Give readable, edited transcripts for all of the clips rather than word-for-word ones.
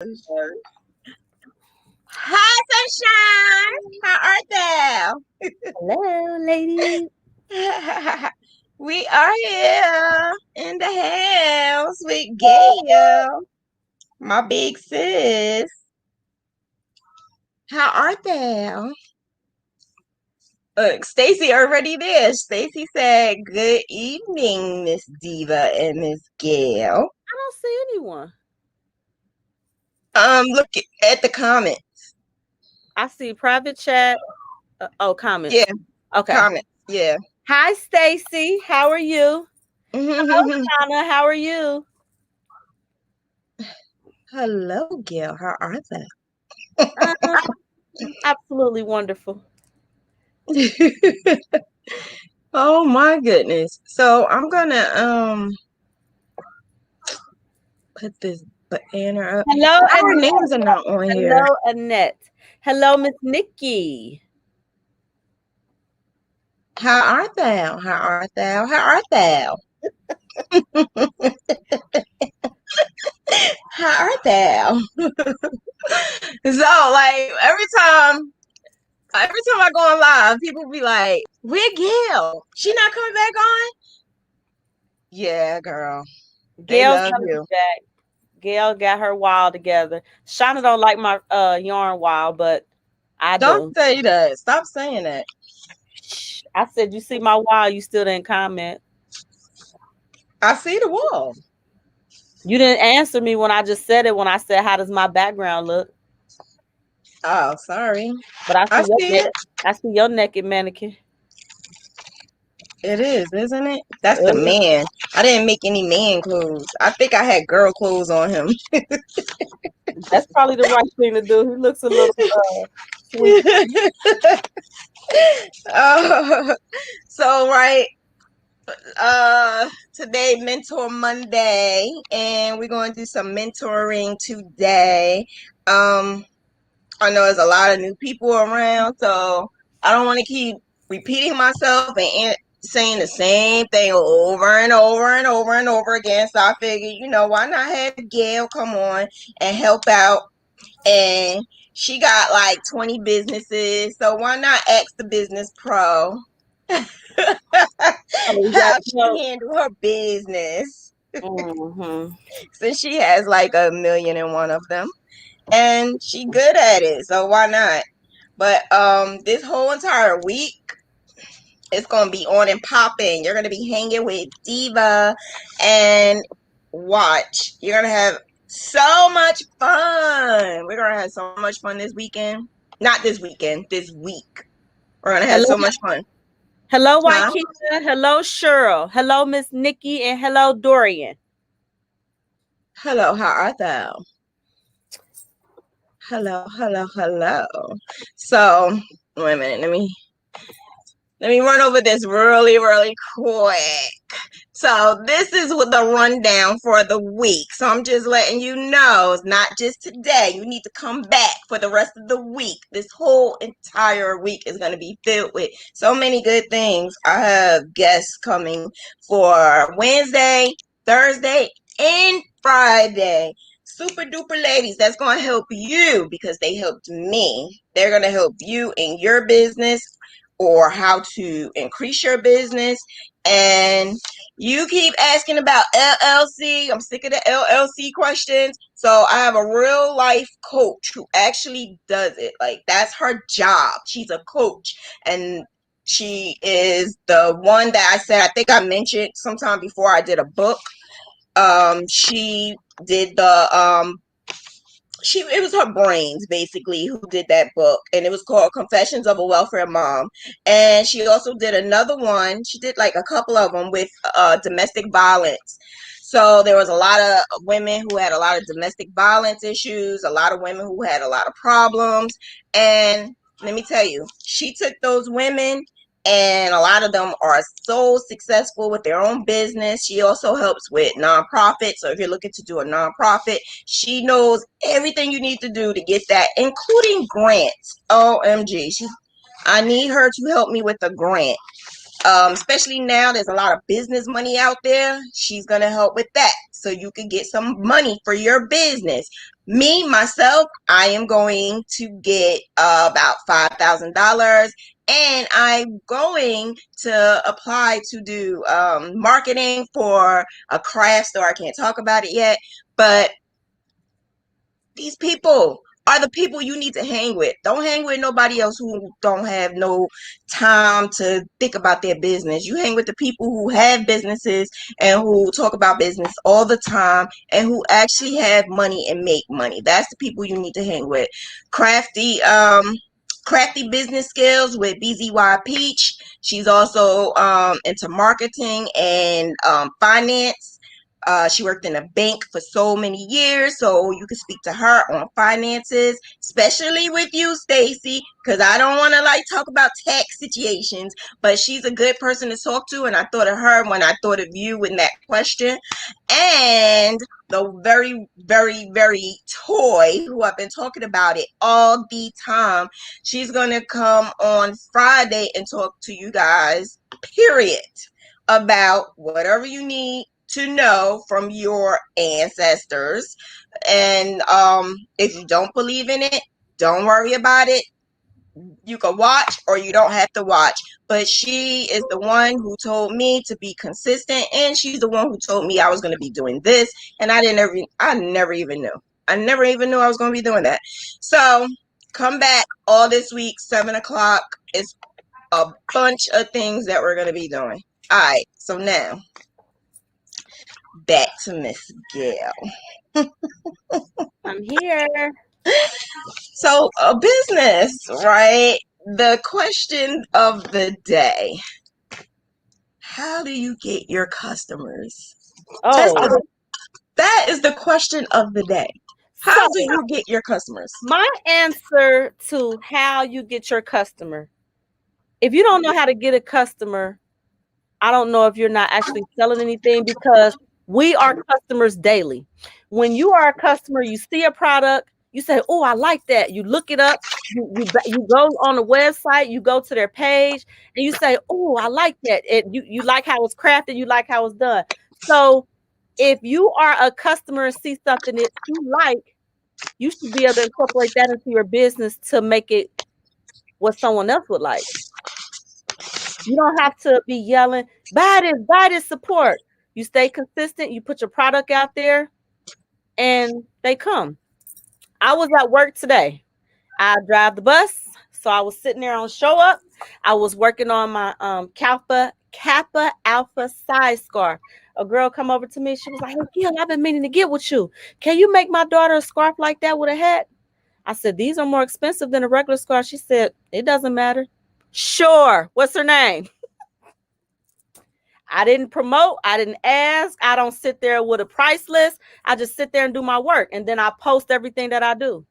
Hi, Sunshine. How art thou? Hello, ladies. We are here in the house with Gail, my big sis. How art thou? Look, Stacy already there. Stacy said, "Good evening, Miss Diva and Miss Gail." I don't see anyone. Look at the comment. I see private chat. Comments. Yeah, Okay. comments. Yeah. Hi, Stacy. How are you? Hello, Shanna. How are you? Hello, Gail. How are thou? Absolutely wonderful. Oh my goodness. So I'm gonna put this banner up. Hello, Our Annette. names are not on here. Hello, Annette. Hello, Miss Nikki. How art thou? How art thou? How art thou? How art thou? So like every time I go on live, people be like, "Where Gail? She not coming back on?" Yeah, girl. They Gail's love gonna be you. back. Gail got her wild together. Shauna don't like my yarn wild, but I Don't do. say that. Stop saying that. I said, you see my wild, you still didn't comment. I see the wall. You didn't answer me when I just said it, when I said, how does my background look? Oh, sorry. But I see see it. I see your naked mannequin. It is, isn't it? That's the man. I didn't make any man clothes. I think I had girl clothes on him. That's probably the right thing to do. He looks a little sweet. So right, today Mentor Monday, and we're going to do some mentoring today. I know there's a lot of new people around, so I don't want to keep repeating myself and saying the same thing over and over and over and over again. So I figured, why not have Gail come on and help out? And she got like 20 businesses, so why not ask the business pro how she handle her business? Since she has like 1,000,001 of them, and she good at it, so why not? But this whole entire week, it's gonna be on and popping. You're gonna be hanging with Diva, and watch. You're gonna have so much fun. We're gonna have so much fun this weekend. Not this weekend, this week. We're gonna have so much fun. Hello, Waikika. Hello, Cheryl. Hello, Miss Nikki, and hello, Dorian. Hello, how art thou? Hello, hello, hello. So, wait a minute. Let me run over this really, really quick. So this is what the rundown for the week. So I'm just letting you know, it's not just today. You need to come back for the rest of the week. This whole entire week is going to be filled with so many good things. I have guests coming for Wednesday, Thursday, and Friday. Super duper ladies that's going to help you because they helped me. They're going to help you in your business or how to increase your business. And you keep asking about LLC. I'm sick of the LLC questions. So I have a real life coach who actually does it. Like, that's her job. She's a coach. And she is the one that I said, I think I mentioned sometime before I did a book. She did the it was her brains basically who did that book, and it was called Confessions of a Welfare Mom. And she also did another one. She did like a couple of them with domestic violence. So there was a lot of women who had a lot of domestic violence issues, a lot of women who had a lot of problems. And let me tell you, she took those women, and a lot of them are so successful with their own business. She also helps with nonprofits. So if you're looking to do a nonprofit, she knows everything you need to do to get that, including grants. OMG. I need her to help me with a grant. Especially now, there's a lot of business money out there. She's going to help with that so you can get some money for your business. Me, myself, I am going to get about $5,000, and I'm going to apply to do marketing for a craft store. I can't talk about it yet, but these people are the people you need to hang with. Don't hang with nobody else who don't have no time to think about their business. You hang with the people who have businesses and who talk about business all the time and who actually have money and make money. That's the people you need to hang with. Crafty business skills with BZY Peach. She's also into marketing and finance. She worked in a bank for so many years, so you can speak to her on finances, especially with you, Stacy, because I don't want to like talk about tax situations, but she's a good person to talk to, and I thought of her when I thought of you in that question. And the very, very, very toy who I've been talking about it all the time, she's going to come on Friday and talk to you guys, period, about whatever you need to know from your ancestors. And if you don't believe in it, don't worry about it. You can watch or you don't have to watch. But she is the one who told me to be consistent, and she's the one who told me I was going to be doing this, and I never even knew. I never even knew I was going to be doing that. So come back all this week, 7 o'clock. It's a bunch of things that we're going to be doing. All right, so now back to Miss Gail. I'm here. So, a business, right? The question of the day: how do you get your customers? Oh, That is the question of the day. How so do you get your customers? my answer to how you get your customer, if you don't know how to get a customer, I don't know if you're not actually selling anything, because we are customers daily. When you are a customer, you see a product, you say, "Oh, I like that." You look it up. You go on the website, you go to their page, and you say, "Oh, I like that." You like how it's crafted, you like how it's done. So if you are a customer and see something that you like, you should be able to incorporate that into your business to make it what someone else would like. You don't have to be yelling, buy this, support. You stay consistent, you put your product out there, and they come. I was at work today. I drive the bus. So I was sitting there on Show Up. I was working on my Kappa Alpha size scarf. A girl come over to me. She was like, "Hey, Gil, I've been meaning to get with you. Can you make my daughter a scarf like that with a hat?" I said, "These are more expensive than a regular scarf." She said, "It doesn't matter." Sure. What's her name? I didn't promote. I didn't ask. I don't sit there with a price list. I just sit there and do my work. And then I post everything that I do.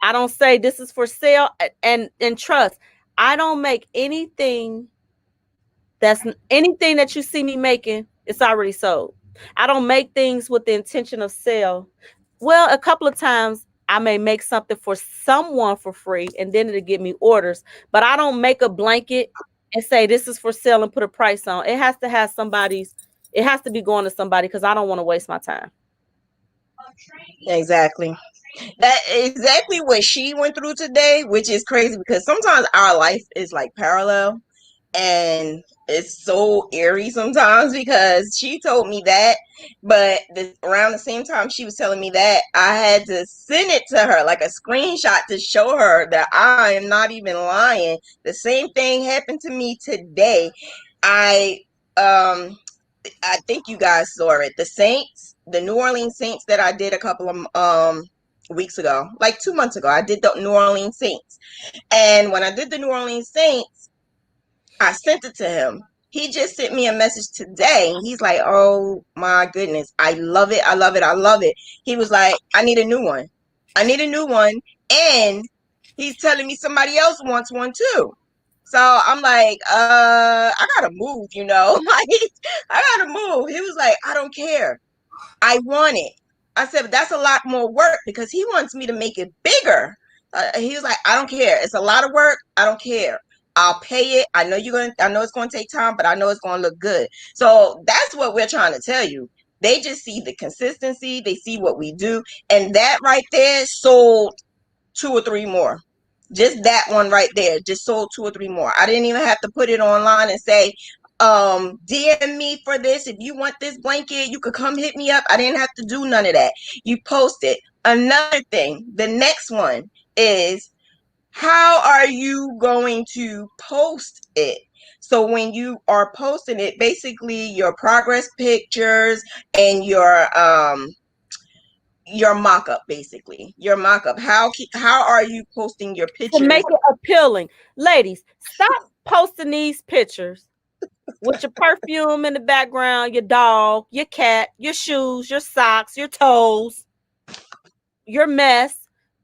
I don't say this is for sale, and trust. I don't make anything anything that you see me making, it's already sold. I don't make things with the intention of sale. Well, a couple of times I may make something for someone for free and then it'll get me orders, but I don't make a blanket and say this is for sale and put a price on. It has to have it has to be going to somebody, because I don't want to waste my time. Exactly. That exactly what she went through today, which is crazy because sometimes our life is like parallel, and it's so eerie sometimes because she told me that, but around the same time she was telling me that, I had to send it to her like a screenshot to show her that I am not even lying. The same thing happened to me today. I think you guys saw it. The New Orleans Saints that I did a couple of weeks ago, like 2 months ago, I did the New Orleans Saints. And when I did the New Orleans Saints, I sent it to him. He just sent me a message today. He's like, "Oh my goodness, I love it. I love it. I love it." He was like, "I need a new one. I need a new one." And he's telling me somebody else wants one too. So I'm like, I gotta move, like I gotta move. He was like, "I don't care. I want it." I said, "But that's a lot more work," because he wants me to make it bigger. He was like, "I don't care. It's a lot of work. I don't care. I'll pay it. I know it's gonna take time, but I know it's gonna look good. So that's what we're trying to tell you. They just see the consistency, they see what we do, and that right there sold 2 or 3 more. Just that one right there just sold 2 or 3 more. I didn't even have to put it online and say, DM me for this. If you want this blanket, you could come hit me up. I didn't have to do none of that. You post it. Another thing, the next one is, how are you going to post it? So when you are posting it, basically your progress pictures and your mock-up, basically your mock-up. How are you posting your pictures to make it appealing? Ladies, stop posting these pictures with your perfume in the background, your dog, your cat, your shoes, your socks, your toes, your mess.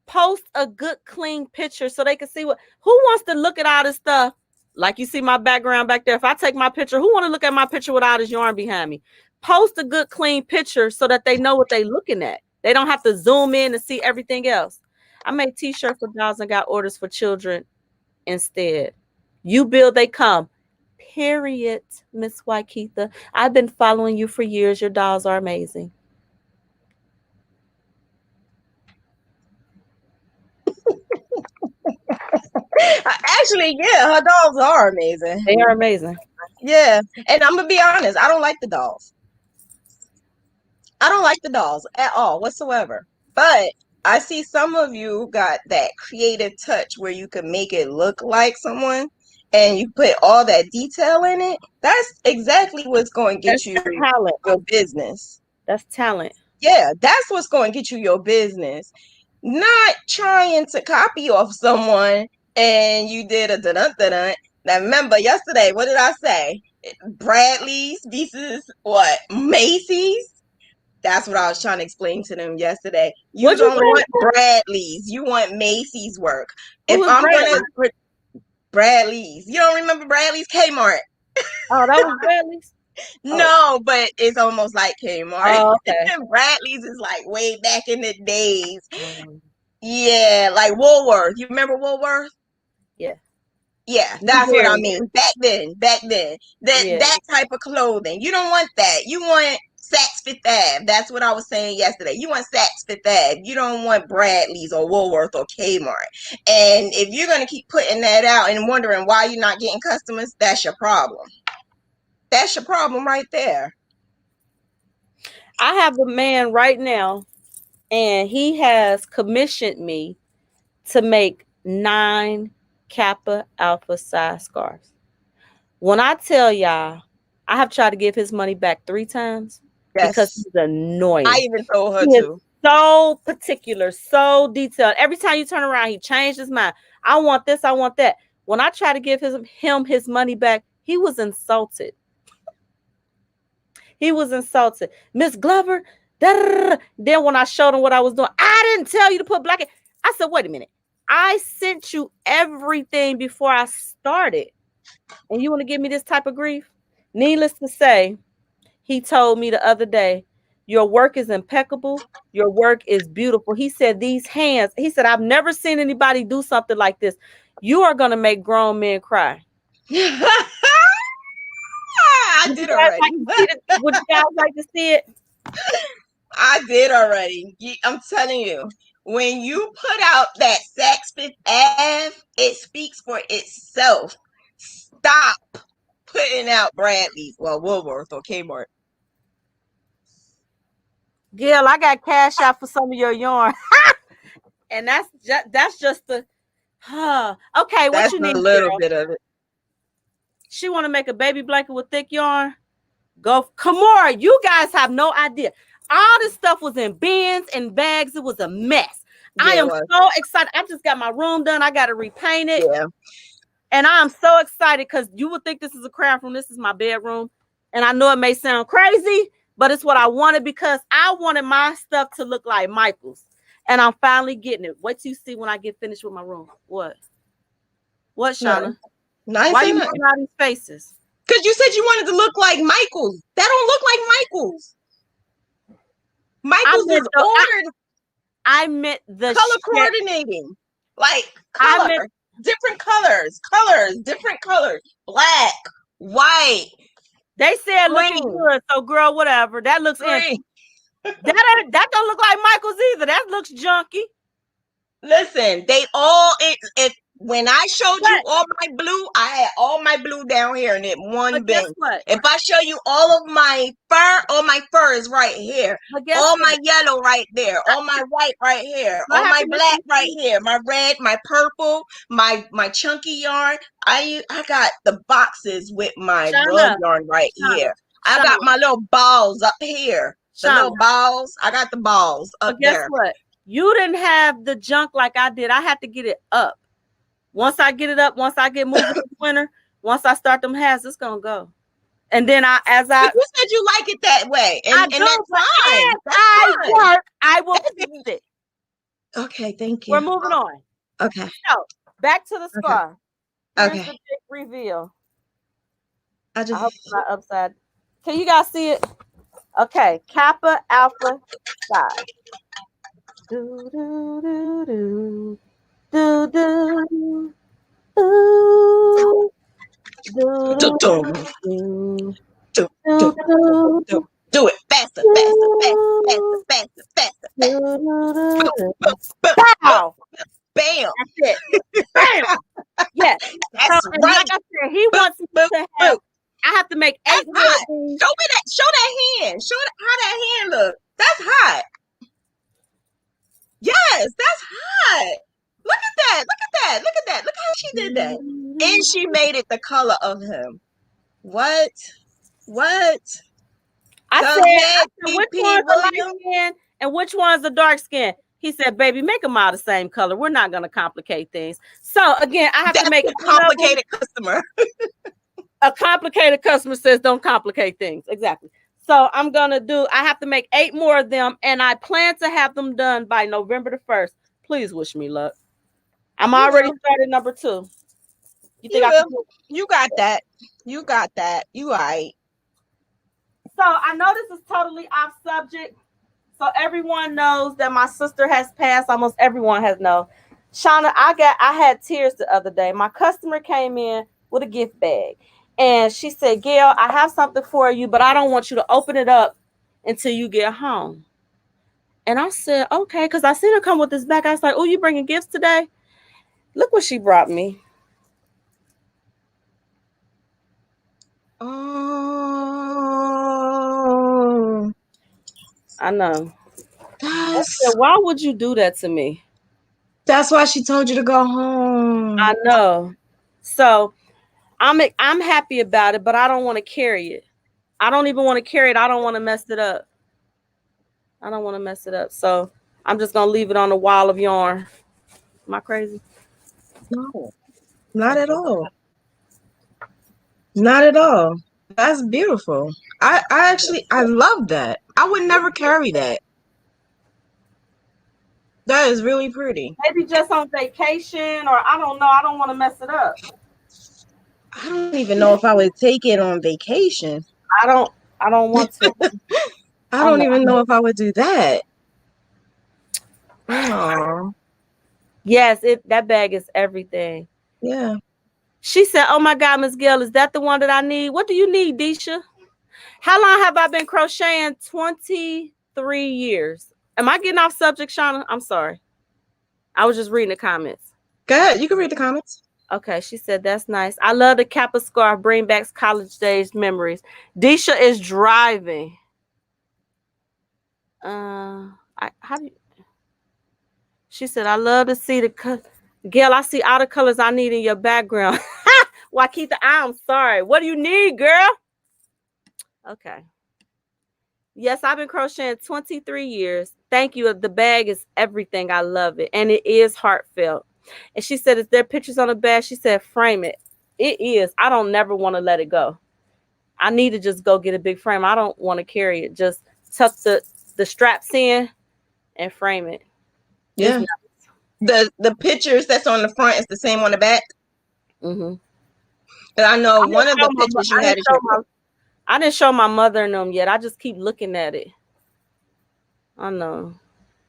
Post a good clean picture so they can see who wants to look at all this stuff. Like you see my background back there. If I take my picture, who want to look at my picture with all this yarn behind me? Post a good clean picture so that they know what they're looking at. They don't have to zoom in and see everything else. I made t-shirts for dolls and got orders for children instead. You build, they come. Period, Miss Waikitha. I've been following you for years. Your dolls are amazing. Actually, yeah, her dolls are amazing. They are amazing. Yeah, and I'm gonna be honest, I don't like the dolls. I don't like the dolls at all whatsoever. But I see some of you got that creative touch where you can make it look like someone and you put all that detail in it. That's exactly what's going to get That's you talent. your business. That's talent. Yeah, that's what's going to get you your business. Not trying to copy off someone and you did a dun-dun-dun-dun. Now remember yesterday, what did I say? Bradley's versus what? Macy's? That's what I was trying to explain to them yesterday. You don't want Bradley's. You want Macy's work. If I'm going to Bradley's. You don't remember Bradley's? Kmart. Oh, that was Bradley's? No, but it's almost like Kmart. Oh, okay. Bradley's is like way back in the days. Yeah, like Woolworth. You remember Woolworth? Yeah. Yeah, that's what I mean. Back then. That type of clothing. You don't want that. You want Saks Fifth Ave. That's what I was saying yesterday. You want Saks Fifth Ave. You don't want Bradley's or Woolworth or Kmart. And if you're going to keep putting that out and wondering why you're not getting customers, that's your problem. That's your problem right there. I have a man right now, and he has commissioned me to make 9 Kappa Alpha size scarves. When I tell y'all, I have tried to give his money back 3 times because he's annoying. I even told her to. So particular, so detailed. Every time you turn around, he changed his mind. I want this, I want that. When I try to give him his money back, he was insulted. He was insulted. Miss Glover, then when I showed him what I was doing, I didn't tell you to put black. I said, wait a minute. I sent you everything before I started. And you want to give me this type of grief? Needless to say, he told me the other day, your work is impeccable. Your work is beautiful. He said, these hands, he said, I've never seen anybody do something like this. You are going to make grown men cry. I did already. Would you guys like to see it? I did already. I'm telling you, when you put out that Saks Fifth Ave, it speaks for itself. Stop putting out Bradley's, well, Woolworth or Kmart. Gail, I got cash out for some of your yarn. And that's just the okay, what that's you need? A little bit of it. She want to make a baby blanket with thick yarn. Go, Kamora, you guys have no idea. All this stuff was in bins and bags. It was a mess. Yeah, I am so excited. I just got my room done. I got to repaint it. Yeah. And I'm so excited because you would think this is a craft room. This is my bedroom. And I know it may sound crazy, but it's what I wanted because I wanted my stuff to look like Michael's. And I'm finally getting it. Wait till you see when I get finished with my room. What? What, Shanna? Nice. Why are you making all these faces? Because you said you wanted to look like Michael's. That don't look like Michael's. Michael's is ordered. I meant the color coordinating. Like color. different colors, different colors, black, white. They said looking Green. good, so girl, whatever. That looks empty. That don't look like Michael's either. That looks junky. Listen, they all it when I showed you all my blue, I had all my blue down here in it one bin. What? If I show you all of my fur is right here. All my yellow right there. All my white right here. All my black right here. My red, my purple, my chunky yarn. I got the boxes with my rug yarn right here. I got my little balls up here. The little balls. I got the balls up there. Guess what? You didn't have the junk like I did. I had to get it up. Once I get it up, once I get moving this winter, once I start them hats, it's gonna go. And then But you said you like it that way, and that's fine. I will fix it. Okay, thank you. We're moving on. Okay. So back to the scarf. Okay. Here's the big reveal. I hope it's not upside. Can you guys see it? Okay, Kappa Alpha Psi. Do do do do do do. Ooh. Do it faster. Wow. Bam. That's it. Bam. Yes. That's right. Like I said, he wants me to have. I have to make 8 more. Show that hand. Show how that hand looks. That's hot. Yes, that's hot. Look at that. Look how she did that. And she made it the color of him. What? I said which one's the light skin and which one's the dark skin? He said, baby, make them all the same color. We're not going to complicate things. So, again, I have to make a complicated customer. A complicated customer says don't complicate things. Exactly. So, I have to make 8 more of them, and I plan to have them done by November the 1st. Please wish me luck. I'm already started number 2. You think You got that. You all right. So, I know this is totally off subject. So everyone knows that my sister has passed. Almost everyone has known. Shanna, I had tears the other day. My customer came in with a gift bag. And she said, Gail, I have something for you, but I don't want you to open it up until you get home. And I said, okay, because I seen her come with this bag. I was like, oh, you bringing gifts today? Look what she brought me. Oh. I know. I said, why would you do that to me? That's why she told you to go home. I know. So I'm happy about it, but I don't want to carry it. I don't even want to carry it. I don't want to mess it up. So I'm just going to leave it on the wall of yarn. Am I crazy? No, not at all. Not at all. That's beautiful. I love that. I would never carry that. That is really pretty. Maybe just on vacation, or I don't know. I don't want to mess it up. I don't even know if I would take it on vacation. I don't want to. I don't even know if I would do that. Aww. Yes, that bag is everything. Yeah. She said, oh my God, Miss Gail, is that the one that I need? What do you need, Disha? How long have I been crocheting? 23 years. Am I getting off subject, Shanna? I'm sorry. I was just reading the comments. Go ahead. You can read the comments. Okay. She said, that's nice. I love the Kappa scarf. Bring back college days memories. Disha is driving. She said, I love to see Gail, I see all the colors I need in your background. Wakita, I'm sorry. What do you need, girl? Okay. Yes, I've been crocheting 23 years. Thank you. The bag is everything. I love it. And it is heartfelt. And she said, is there pictures on the bag? She said, frame it. It is. I don't never want to let it go. I need to just go get a big frame. I don't want to carry it. Just tuck the straps in and frame it. Yeah. The pictures that's on the front is the same on the back. Mm-hmm. And I know one of the pictures you had. I didn't show my mother and them yet. I just keep looking at it. I know.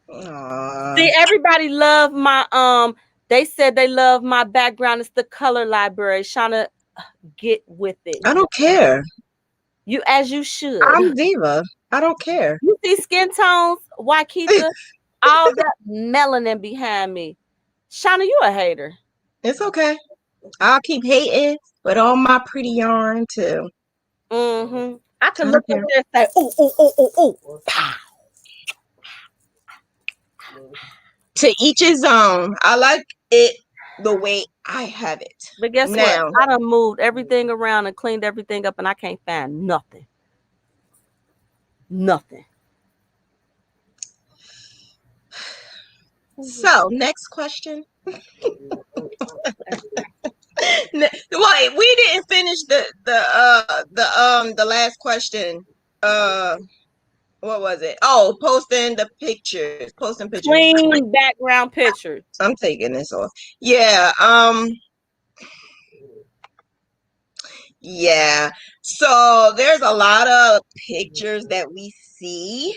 Aww. See, everybody loved my They said they love my background. It's the color library. Shanna, get with it. I don't care. You as you should. I'm Diva. I don't care. You see skin tones, Waikita, all that melanin behind me. Shanna, you a hater. It's okay. I'll keep hating with all my pretty yarn too. I can I look don't over there and say, ooh, ooh, ooh, ooh, ooh. Pow. To each his own. I like it the way I have it. But guess Now, what? I done moved everything around and cleaned everything up, and I can't find nothing. Nothing. so next question. Wait, we didn't finish the last question. What was it? Oh, posting pictures. Clean background pictures. I'm taking this off. Yeah. Yeah. So there's a lot of pictures that we see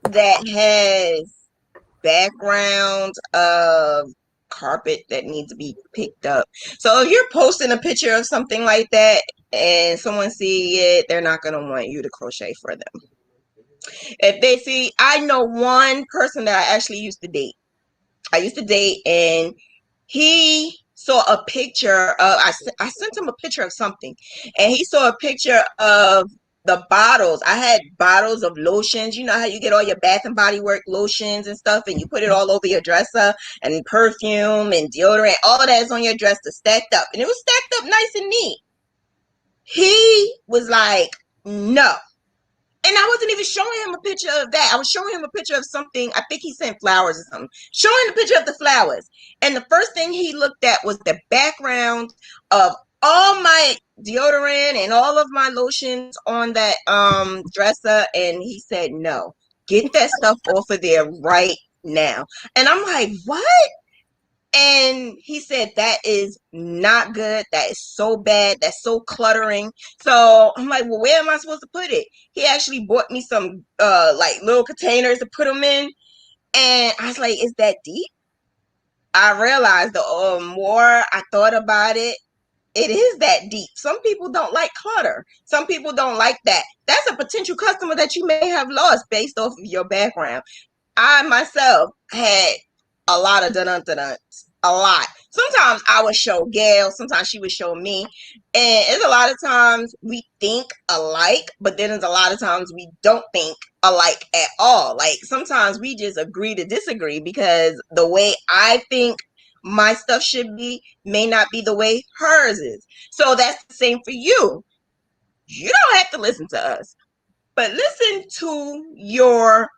that has background of carpet that needs to be picked up. So if you're posting a picture of something like that and someone see it, they're not going to want you to crochet for them. If they see, I know one person that I actually used to date. I used to date, and he saw a picture of, I sent him a picture of something, and he saw a picture of the bottles. I had bottles of lotions. You know how you get all your Bath and Body Work lotions and stuff, and you put it all over your dresser, and perfume and deodorant, all of that is on your dresser stacked up, and it was stacked up nice and neat. He was like, no. And I wasn't even showing him a picture of that. I was showing him a picture of something. I think he sent flowers or something. Showing the picture of the flowers. And the first thing he looked at was the background of all my deodorant and all of my lotions on that dresser. And he said, no, get that stuff off of there right now. And I'm like, what? And he said, that is not good. That is so bad. That's so cluttering. So I'm like, well, where am I supposed to put it? He actually bought me some like little containers to put them in. And I was like, is that deep? I realized the more I thought about it, it is that deep. Some people don't like clutter. Some people don't like that. That's a potential customer that you may have lost based off of your background. I myself had a lot of dun-dun-dun-duns. A lot. Sometimes I would show Gail, sometimes she would show me. And it's a lot of times we think alike, but then there's a lot of times we don't think alike at all. Like sometimes we just agree to disagree because the way I think my stuff should be may not be the way hers is. So that's the same for you. You don't have to listen to us, but listen to your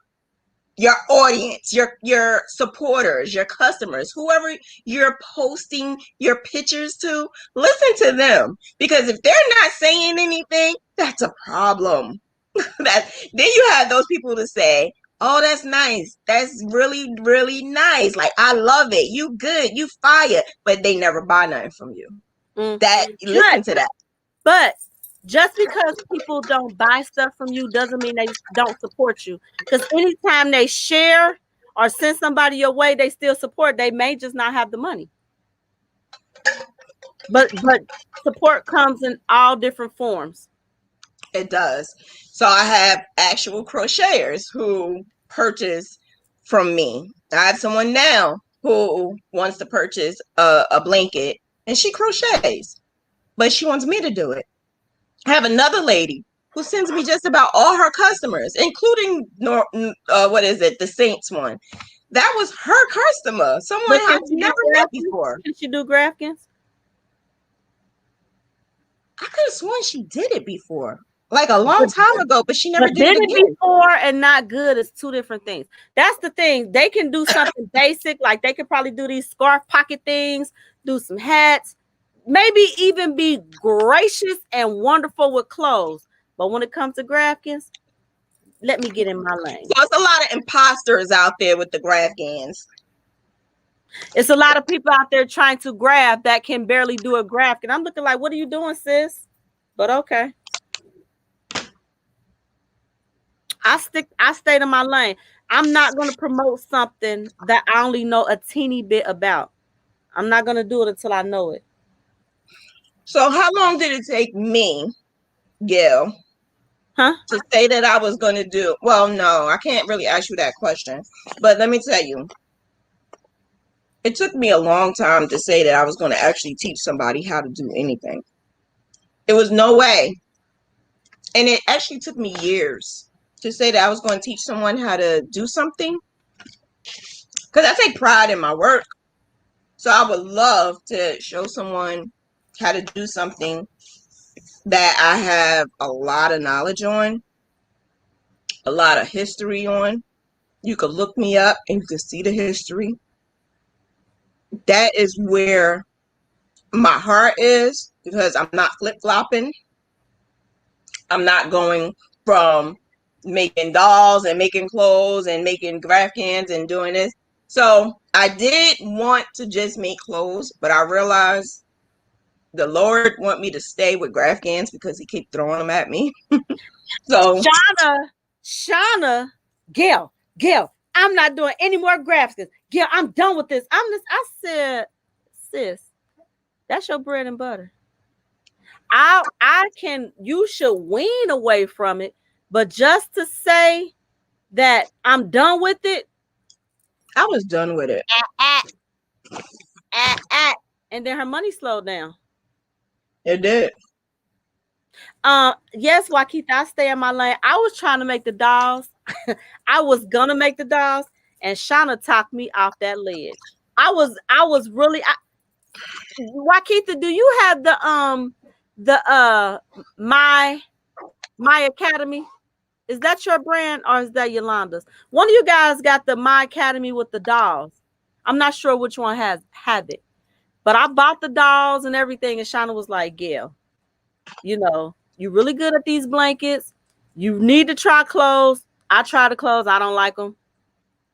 audience, your supporters, your customers, whoever you're posting your pictures to. Listen to them, because if they're not saying anything, that's a problem. That then you have those people to say, oh, that's nice, that's really really nice, like I love it, you good, you fire, but they never buy nothing from you. That listen to that. But just because people don't buy stuff from you doesn't mean they don't support you. Because anytime they share or send somebody your way, they still support. They may just not have the money. But support comes in all different forms. It does. So I have actual crocheters who purchase from me. I have someone now who wants to purchase a blanket, and she crochets, but she wants me to do it. I have another lady who sends me just about all her customers, including the Saints one. That was her customer, someone I've never met before. Can she do Graphghans? I could have sworn she did it before, like a long time ago, but she never did it again. Before and not good is two different things. That's the thing. They can do something basic, like they could probably do these scarf pocket things, do some hats, maybe even be gracious and wonderful with clothes. But when it comes to Graphghans, let me get in my lane. So it's a lot of imposters out there with the Graphghans. It's a lot of people out there trying to graph that can barely do a graph. And I'm looking like, what are you doing, sis? But okay. I stayed in my lane. I'm not going to promote something that I only know a teeny bit about. I'm not going to do it until I know it. So how long did it take me, Gail, to say that I was going to do? Well, no, I can't really ask you that question. But let me tell you, it took me a long time to say that I was going to actually teach somebody how to do anything. It was no way. And it actually took me years to say that I was going to teach someone how to do something. Because I take pride in my work. So I would love to show someone how to do something that I have a lot of knowledge on, a lot of history on. You could look me up and you can see the history. That is where my heart is, because I'm not flip-flopping. I'm not going from making dolls and making clothes and making Graphghans and doing this. So I did want to just make clothes, but I realized the Lord want me to stay with Graphghans because he keep throwing them at me. So Shanna, Gail, I'm not doing any more Graphghans. Gail, I'm done with this. I said, sis, that's your bread and butter. You should wean away from it, but just to say that I'm done with it, I was done with it. And then her money slowed down. It did. Yes, Wakita, I stay in my lane. I was trying to make the dolls. I was gonna make the dolls, and Shanna talked me off that ledge. I was really Wakita, do you have the my Academy? Is that your brand or is that Yolanda's? One of you guys got the My Academy with the dolls. I'm not sure which one have it, but I bought the dolls and everything, and Shanna was like, Gail, you know, you're really good at these blankets. You need to try clothes. I try the clothes. I don't like them.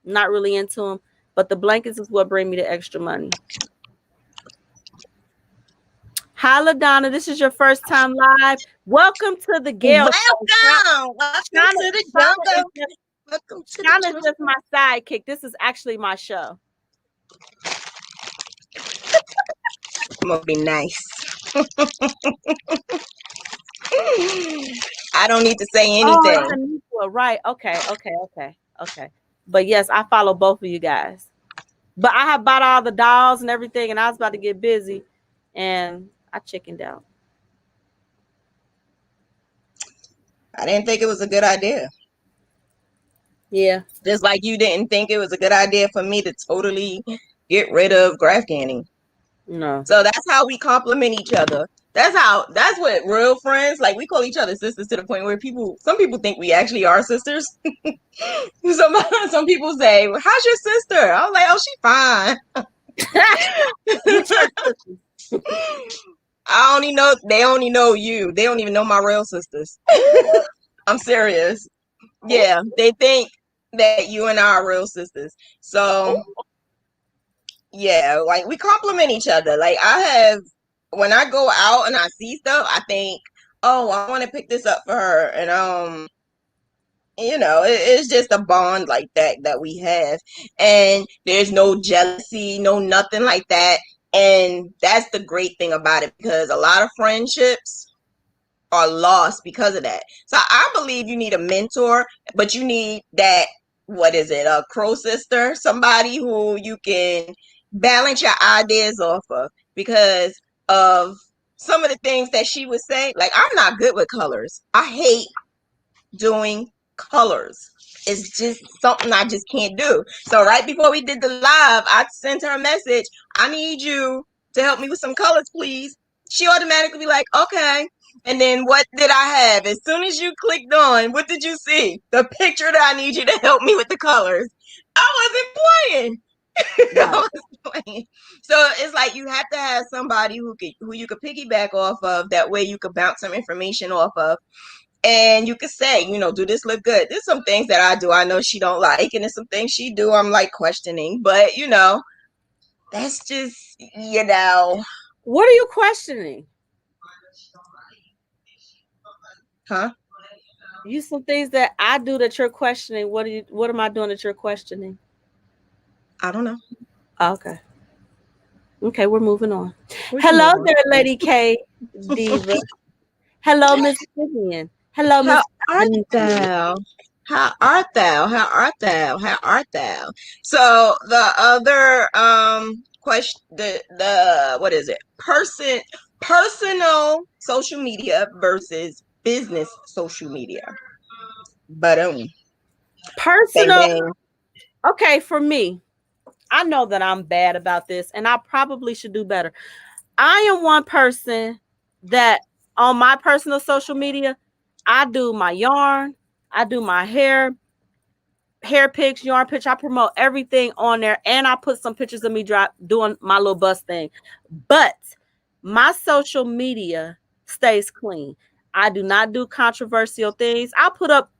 I'm not really into them, but the blankets is what bring me the extra money. Hi, LaDonna. This is your first time live. Welcome to the Gail. Welcome to the jungle. Welcome to Shanna's just my sidekick. This is actually my show. I'm gonna be nice. I don't need to say anything. Oh, right. Okay. But yes, I follow both of you guys. But I have bought all the dolls and everything, and I was about to get busy, and I chickened out. I didn't think it was a good idea. Yeah. Just like you didn't think it was a good idea for me to totally get rid of Graphghaning. No. So that's how we complement each other. That's what real friends, like, we call each other sisters to the point where some people think we actually are sisters. Some people say, well, how's your sister? I was like, oh, she's fine. They only know you. They don't even know my real sisters. I'm serious. Yeah, they think that you and I are real sisters. So yeah, like, we complement each other. Like, when I go out and I see stuff, I think, oh, I want to pick this up for her. And it's just a bond like that we have. And there's no jealousy, no nothing like that. And that's the great thing about it, because a lot of friendships are lost because of that. So I believe you need a mentor, but you need that, what is it, a crow sister, somebody who you can balance your ideas off of, because of some of the things that she would say. Like, I'm not good with colors. I hate doing colors. It's just something I just can't do. So right before we did the live, I sent her a message. I need you to help me with some colors, please. She automatically be like, okay. And then what did I have? As soon as you clicked on, what did you see? The picture that I need you to help me with the colors. I wasn't playing. I wasn't playing. So it's like, you have to have somebody who you could piggyback off of. That way you could bounce some information off of. And you could say, do this look good? There's some things that I do I know she don't like, and there's some things she do I'm like questioning. But that's just, What are you questioning? Huh? You some things that I do that you're questioning. What am I doing that you're questioning? I don't know. Okay. Okay, we're moving on. We can Hello move on. there, Lady K Diva. Hello, Miss Vivian. Hello, How Miss art thou? How art thou? How art thou? How art thou? So the other question, the what is it? Personal social media versus business social media. But bang Personal. bang. Okay, for me, I know that I'm bad about this and I probably should do better. I am one person that on my personal social media, I do my yarn, I do my hair pics, yarn pics. I promote everything on there, and I put some pictures of me doing my little bust thing. But my social media stays clean. I do not do controversial things. I'll put up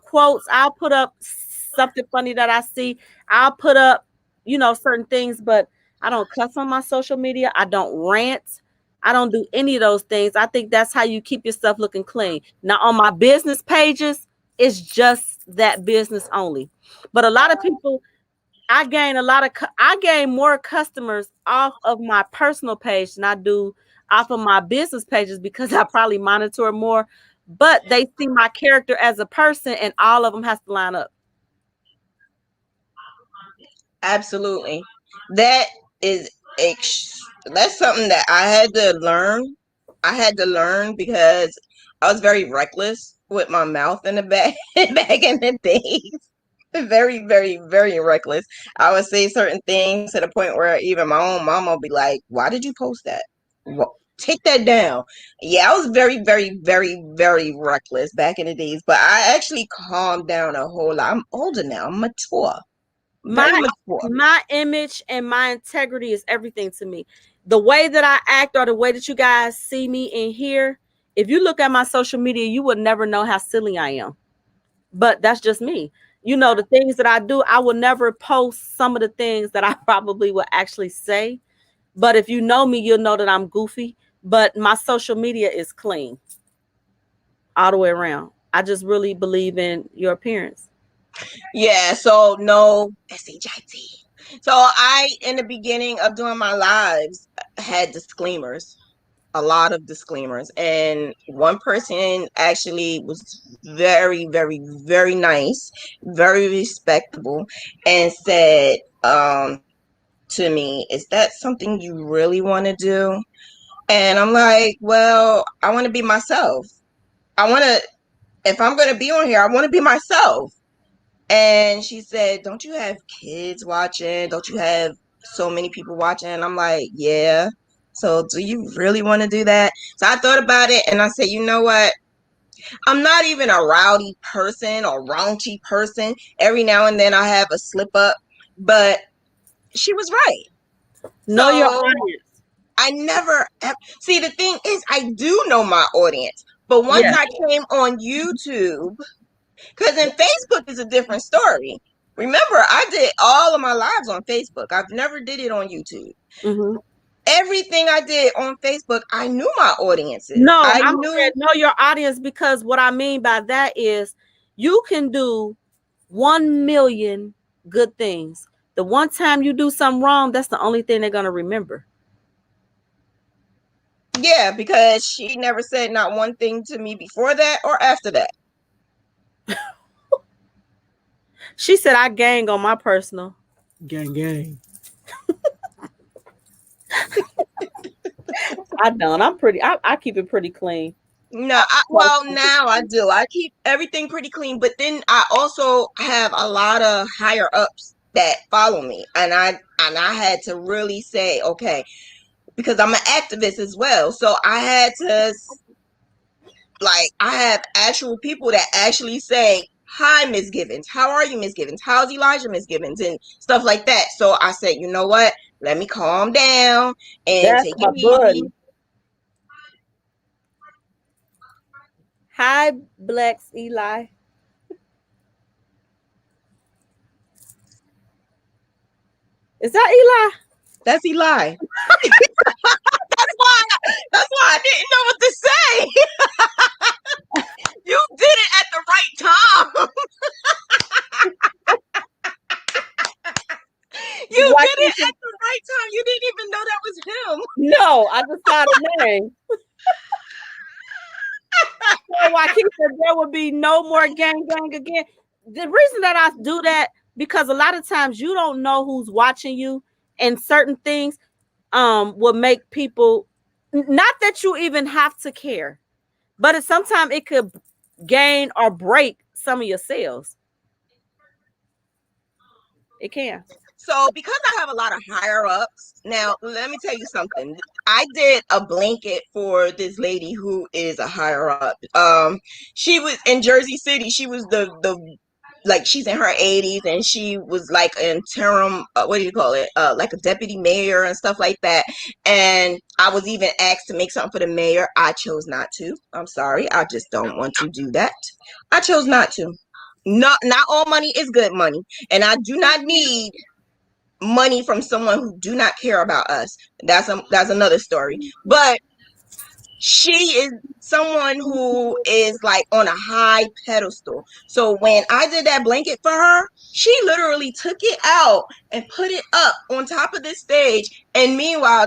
quotes. I'll put up something funny that I see. I'll put up, certain things, but I don't cuss on my social media. I don't rant. I don't do any of those things. I think that's how you keep yourself looking clean. Now, on my business pages, it's just that business only. But a lot of people, I gain more customers off of my personal page than I do off of my business pages because I probably monitor more. But they see my character as a person, and all of them has to line up. Absolutely. That is that's something that I had to learn. I had to learn because I was very reckless with my mouth in the back back in the days. Very, very, very reckless. I would say certain things to the point where even my own mom will be like, "Why did you post that? Take that down." Yeah, I was very, very, very, very reckless back in the days, but I actually calmed down a whole lot. I'm older now. I'm mature. Very My mature. my image and my integrity is everything to me. The way that I act or the way that you guys see me in here, if you look at my social media, you would never know how silly I am. But that's just me. The things that I do, I will never post some of the things that I probably will actually say. But if you know me, you'll know that I'm goofy. But my social media is clean all the way around. I just really believe in your appearance. Yeah, so no SHIT. So I, in the beginning of doing my lives, had disclaimers, a lot of disclaimers. And one person actually was very, very, very nice, very respectable, and said to me, "Is that something you really want to do?" And I'm like, "Well, I want to be myself. I want to, if I'm going to be on here, I want to be myself." And she said, "Don't you have kids watching? Don't you have so many people watching?" And I'm like, "Yeah. So do you really want to do that?" So I thought about it and I said, "You know what? I'm not even a rowdy person or raunchy person. Every now and then I have a slip up, but she was right." Know your So audience. I never see, the thing is, I do know my audience, but once Yeah. I came on YouTube, because in Facebook is a different story. Remember, I did all of my lives on Facebook. I've never did it on YouTube. Mm-hmm. Everything I did on Facebook, I knew my audiences. No, I I'm knew, saying know your audience because what I mean by that is you can do 1 million good things. The one time you do something wrong, that's the only thing they're going to remember. yeah, because she never said not one thing to me before that or after that. She said I gang on my personal. Gang, gang. I don't. I keep it pretty clean. No, well, now I do. I keep everything pretty clean, but then I also have a lot of higher ups that follow me, and I had to really say, okay, because I'm an activist as well. So I had to, like, I have actual people that actually say, "Hi, Miss Givens. How are you, Miss Givens? How's Elijah, Miss Givens?" And stuff like that. So I said, you know what? Let me calm down and That's take my it easy. buddy. Hi, Blacks Eli. Is that Eli? That's Eli. That's why. That's why I didn't know what to say. You did it at the right time. You Why did it can't you, at the right time. You didn't even know that was No, I decided name. So Waukesha, there will be no more gang again. The reason that I do that, because a lot of times you don't know who's watching you, and certain things will make people, not that you even have to care, but sometimes it could gain or break some of your sales. It can. So because I have a lot of higher ups, now let me tell you something. I did a blanket for this lady who is a higher up. She was in Jersey City. She was the like, she's in her 80s, and she was like an interim, what do you call it, like a deputy mayor and stuff like that. And I was even asked to make something for the mayor. I chose not to. I'm sorry, I just don't want to do that. I chose not to. Not all money is good money, and I do not need money from someone who do not care about us. That's another story. But she is someone who is like on a high pedestal. So when I did that blanket for her, she literally took it out and put it up on top of this stage. And meanwhile,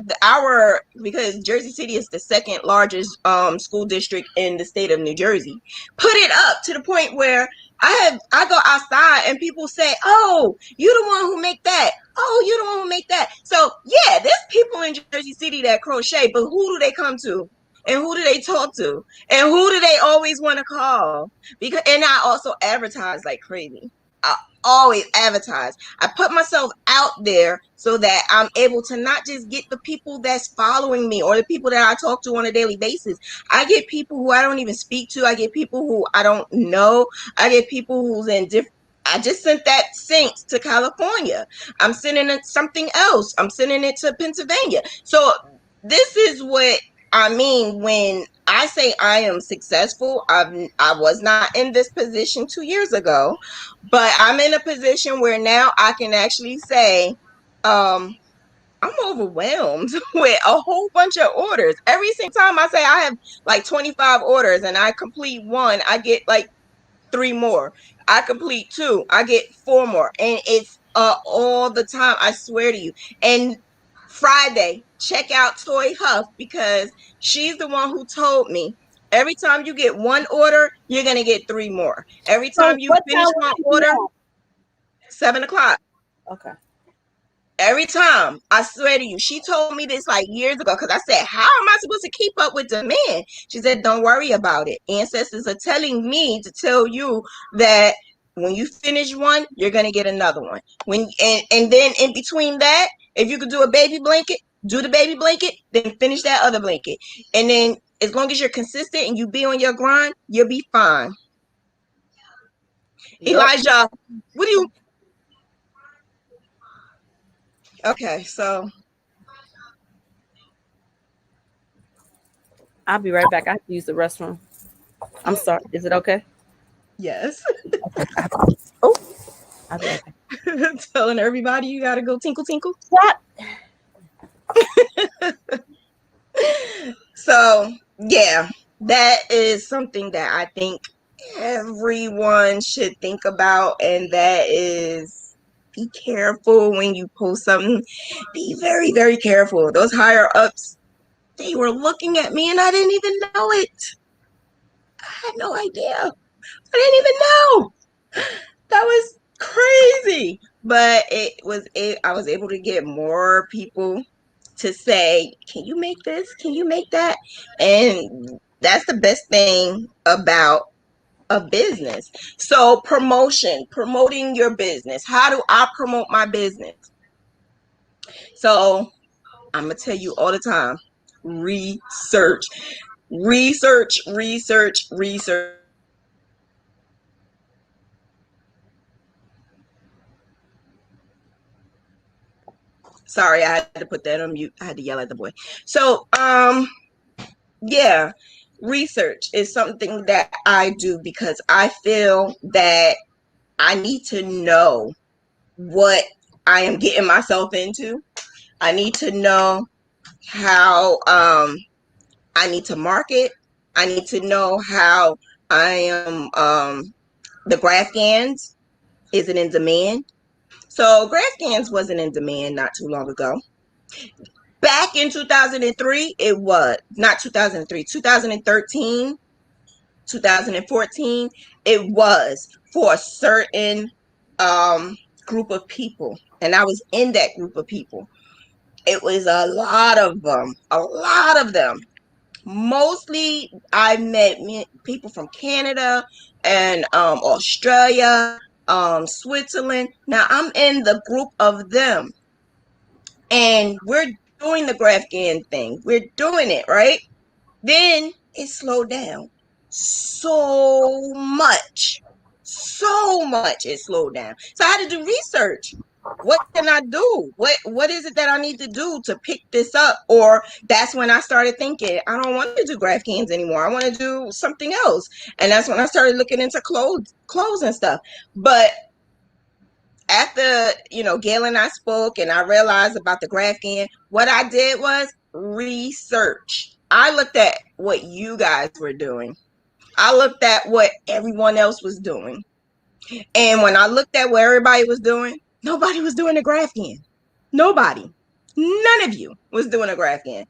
because Jersey City is the second largest school district in the state of New Jersey, put it up to the point where I go outside and people say, "Oh, you the one who make that. Oh, you the one who make that." So yeah, there's people in Jersey City that crochet, but who do they come to? And who do they talk to? And who do they always want to call? And I also advertise like crazy. I always advertise. I put myself out there so that I'm able to not just get the people that's following me or the people that I talk to on a daily basis. I get people who I don't even speak to. I get people who I don't know. I get people who's in different. I just sent that Saints to California. I'm sending it something else. I'm sending it to Pennsylvania. So this is what I mean when I say I am successful. I was not in this position 2 years ago, but I'm in a position where now I can actually say, I'm overwhelmed with a whole bunch of orders. Every single time I say I have like 25 orders and I complete one, I get like 3 more. I complete 2, I get 4 more. And it's all the time, I swear to you. And Friday, check out Toy Huff, because she's the one who told me every time you get 1 order, you're going to get 3 more. Every So time you what finish time 1 will order, 7 o'clock. Okay. Every time, I swear to you. She told me this like years ago, because I said, how am I supposed to keep up with demand? She said, don't worry about it. Ancestors are telling me to tell you that when you finish one, you're going to get another one. And then in between that, if you could do a baby blanket, do the baby blanket, then finish that other blanket. And then as long as you're consistent and you be on your grind, you'll be fine. Yep. Elijah, what do you... Okay, so I'll be right back. I have to use the restroom. I'm sorry. Is it okay? yes. Oh, I'll be right back. Telling everybody you gotta go tinkle tinkle. What? So yeah, that is something that I think everyone should think about, and that is, be careful when you post something. Be very, very careful. Those higher ups, they were looking at me and I didn't even know it. I had no idea. I didn't even know. That was crazy. But I was able to get more people to say, can you make this? Can you make that? And that's the best thing about a business. So promoting your business. How do I promote my business? So I'm going to tell you all the time, research, research, research, research. Sorry, I had to put that on mute. I had to yell at the boy. So, yeah, research is something that I do because I feel that I need to know what I am getting myself into. I need to know how I need to market. I need to know how I am the Graphghans, is it in demand? So Graphghans wasn't in demand not too long ago. Back in 2003, it was not 2003, 2013, 2014, it was for a certain group of people. And I was in that group of people. It was a lot of them, a lot of them. Mostly I met people from Canada and Australia, Switzerland. Now I'm in the group of them, and we're doing the Graphghan thing. We're doing it, right? Then it slowed down so much. So much it slowed down. So I had to do research. What can I do? What is it that I need to do to pick this up? Or that's when I started thinking, I don't want to do Graphghans anymore. I want to do something else. And that's when I started looking into clothes and stuff. But after, Gail and I spoke and I realized about the Graphghan, what I did was research. I looked at what you guys were doing. I looked at what everyone else was doing. And when I looked at what everybody was doing, nobody was doing a Graphghan. Nobody. None of you was doing a Graphghan.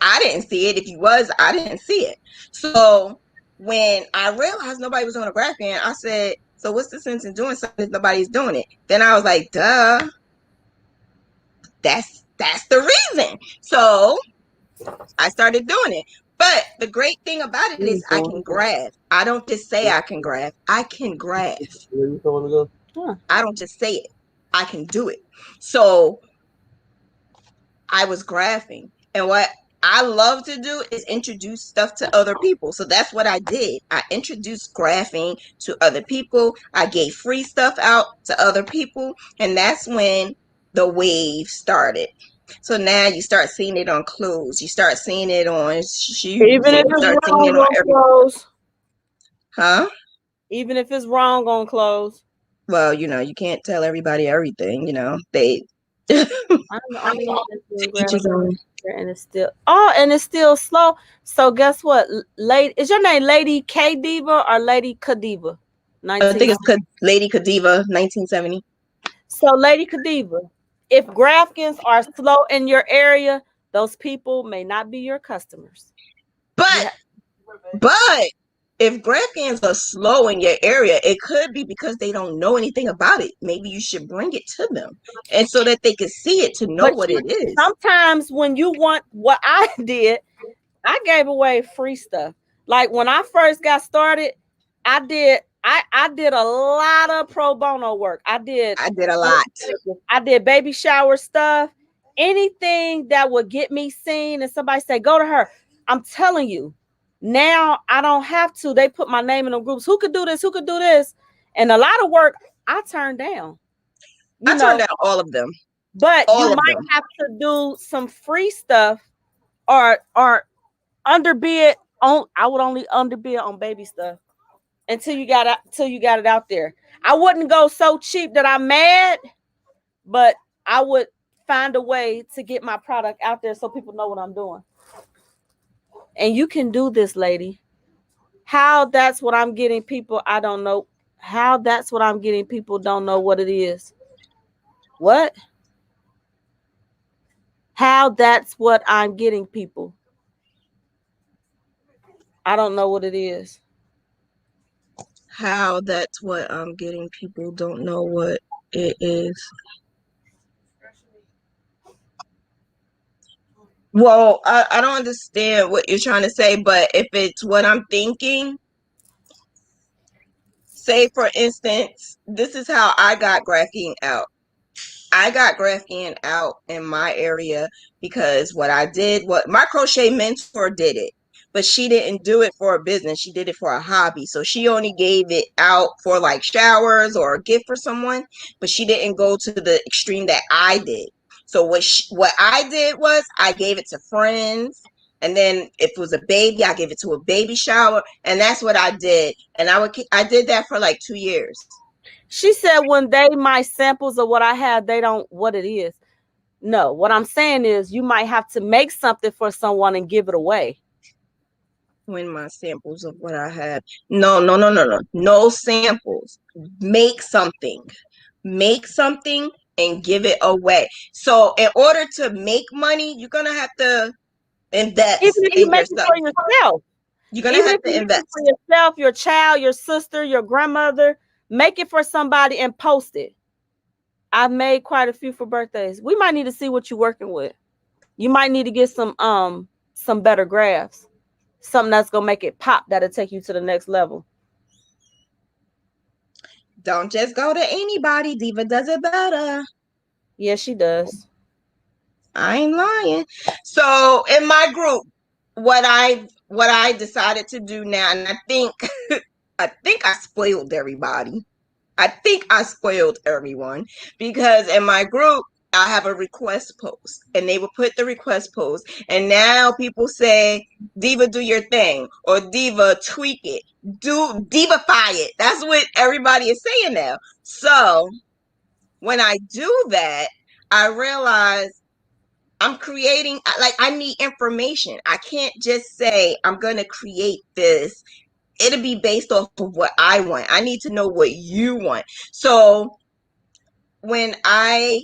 I didn't see it. If you was, I didn't see it. So when I realized nobody was doing a Graphghan, I said, so what's the sense in doing something if nobody's doing it? Then I was like, duh. That's the reason. So I started doing it. But the great thing about it is I can graph. I don't just say I can graph. I can graph. I don't just say it. I can do it. So I was graphing. And what I love to do is introduce stuff to other people. So that's what I did. I introduced graphing to other people. I gave free stuff out to other people. And that's when the wave started. So now you start seeing it on clothes. You start seeing it on shoes. Even if it's wrong on clothes. Huh? Even if it's wrong on clothes. Well, you can't tell everybody everything. They. And it's still slow. So guess what, lady? Is your name Lady K Diva or Lady Kadiva? I think it's Lady Diva, 1970. So Lady Diva, if Graphghans are slow in your area, those people may not be your customers. But if Graphghans are slow in your area, it could be because they don't know anything about it. Maybe you should bring it to them, and so that they can see it to know what it is. Sometimes when you want what I did, I gave away free stuff. Like when I first got started, I did a lot of pro bono work. I did a lot. I did baby shower stuff. Anything that would get me seen and somebody say, go to her. I'm telling you, now I don't have to. They put my name in the groups. Who could do this? Who could do this? And a lot of work I turned down. I turned down all of them. But you might have to do some free stuff or underbid on. I would only underbid on baby stuff until you got it out there. I wouldn't go so cheap that I'm mad, but I would find a way to get my product out there so people know what I'm doing. And you can do this, lady. How that's what I'm getting people, I don't know. How that's what I'm getting people don't know what it is. What? How that's what I'm getting people. I don't know what it is. How that's what I'm getting people don't know what it is. Well, I don't understand what you're trying to say, but if it's what I'm thinking, say for instance, this is how I got Graphghan out. I got Graphghan out in my area because what my crochet mentor did it, but she didn't do it for a business. She did it for a hobby. So she only gave it out for like showers or a gift for someone, but she didn't go to the extreme that I did. So what I did was I gave it to friends. And then if it was a baby, I gave it to a baby shower. And that's what I did. And I did that for like 2 years. She said when my samples of what I have, they don't what it is. No, what I'm saying is you might have to make something for someone and give it away. When my samples of what I have. No samples. Make something and give it away. So in order to make money, you're gonna have to invest Even if you in make it yourself. for yourself. You're gonna Even have if to you make invest. it for yourself, your child, your sister, your grandmother, make it for somebody and post it. I've made quite a few for birthdays. We might need to see what you're working with. You might need to get some better graphs. Something that's gonna make it pop, that'll take you to the next level. Don't just go to anybody. Diva does it better. Yeah, she does. I ain't lying. So in my group, what I decided to do now, and I think I spoiled everybody. I think I spoiled everyone because in my group I have a request post and they will put the request post and now people say, Diva, do your thing, or Diva, tweak it, do Divify it. That's what everybody is saying now. So when I do that, I realize I'm creating, like, I need information. I can't just say I'm going to create this. It'll be based off of what I want. I need to know what you want. So when I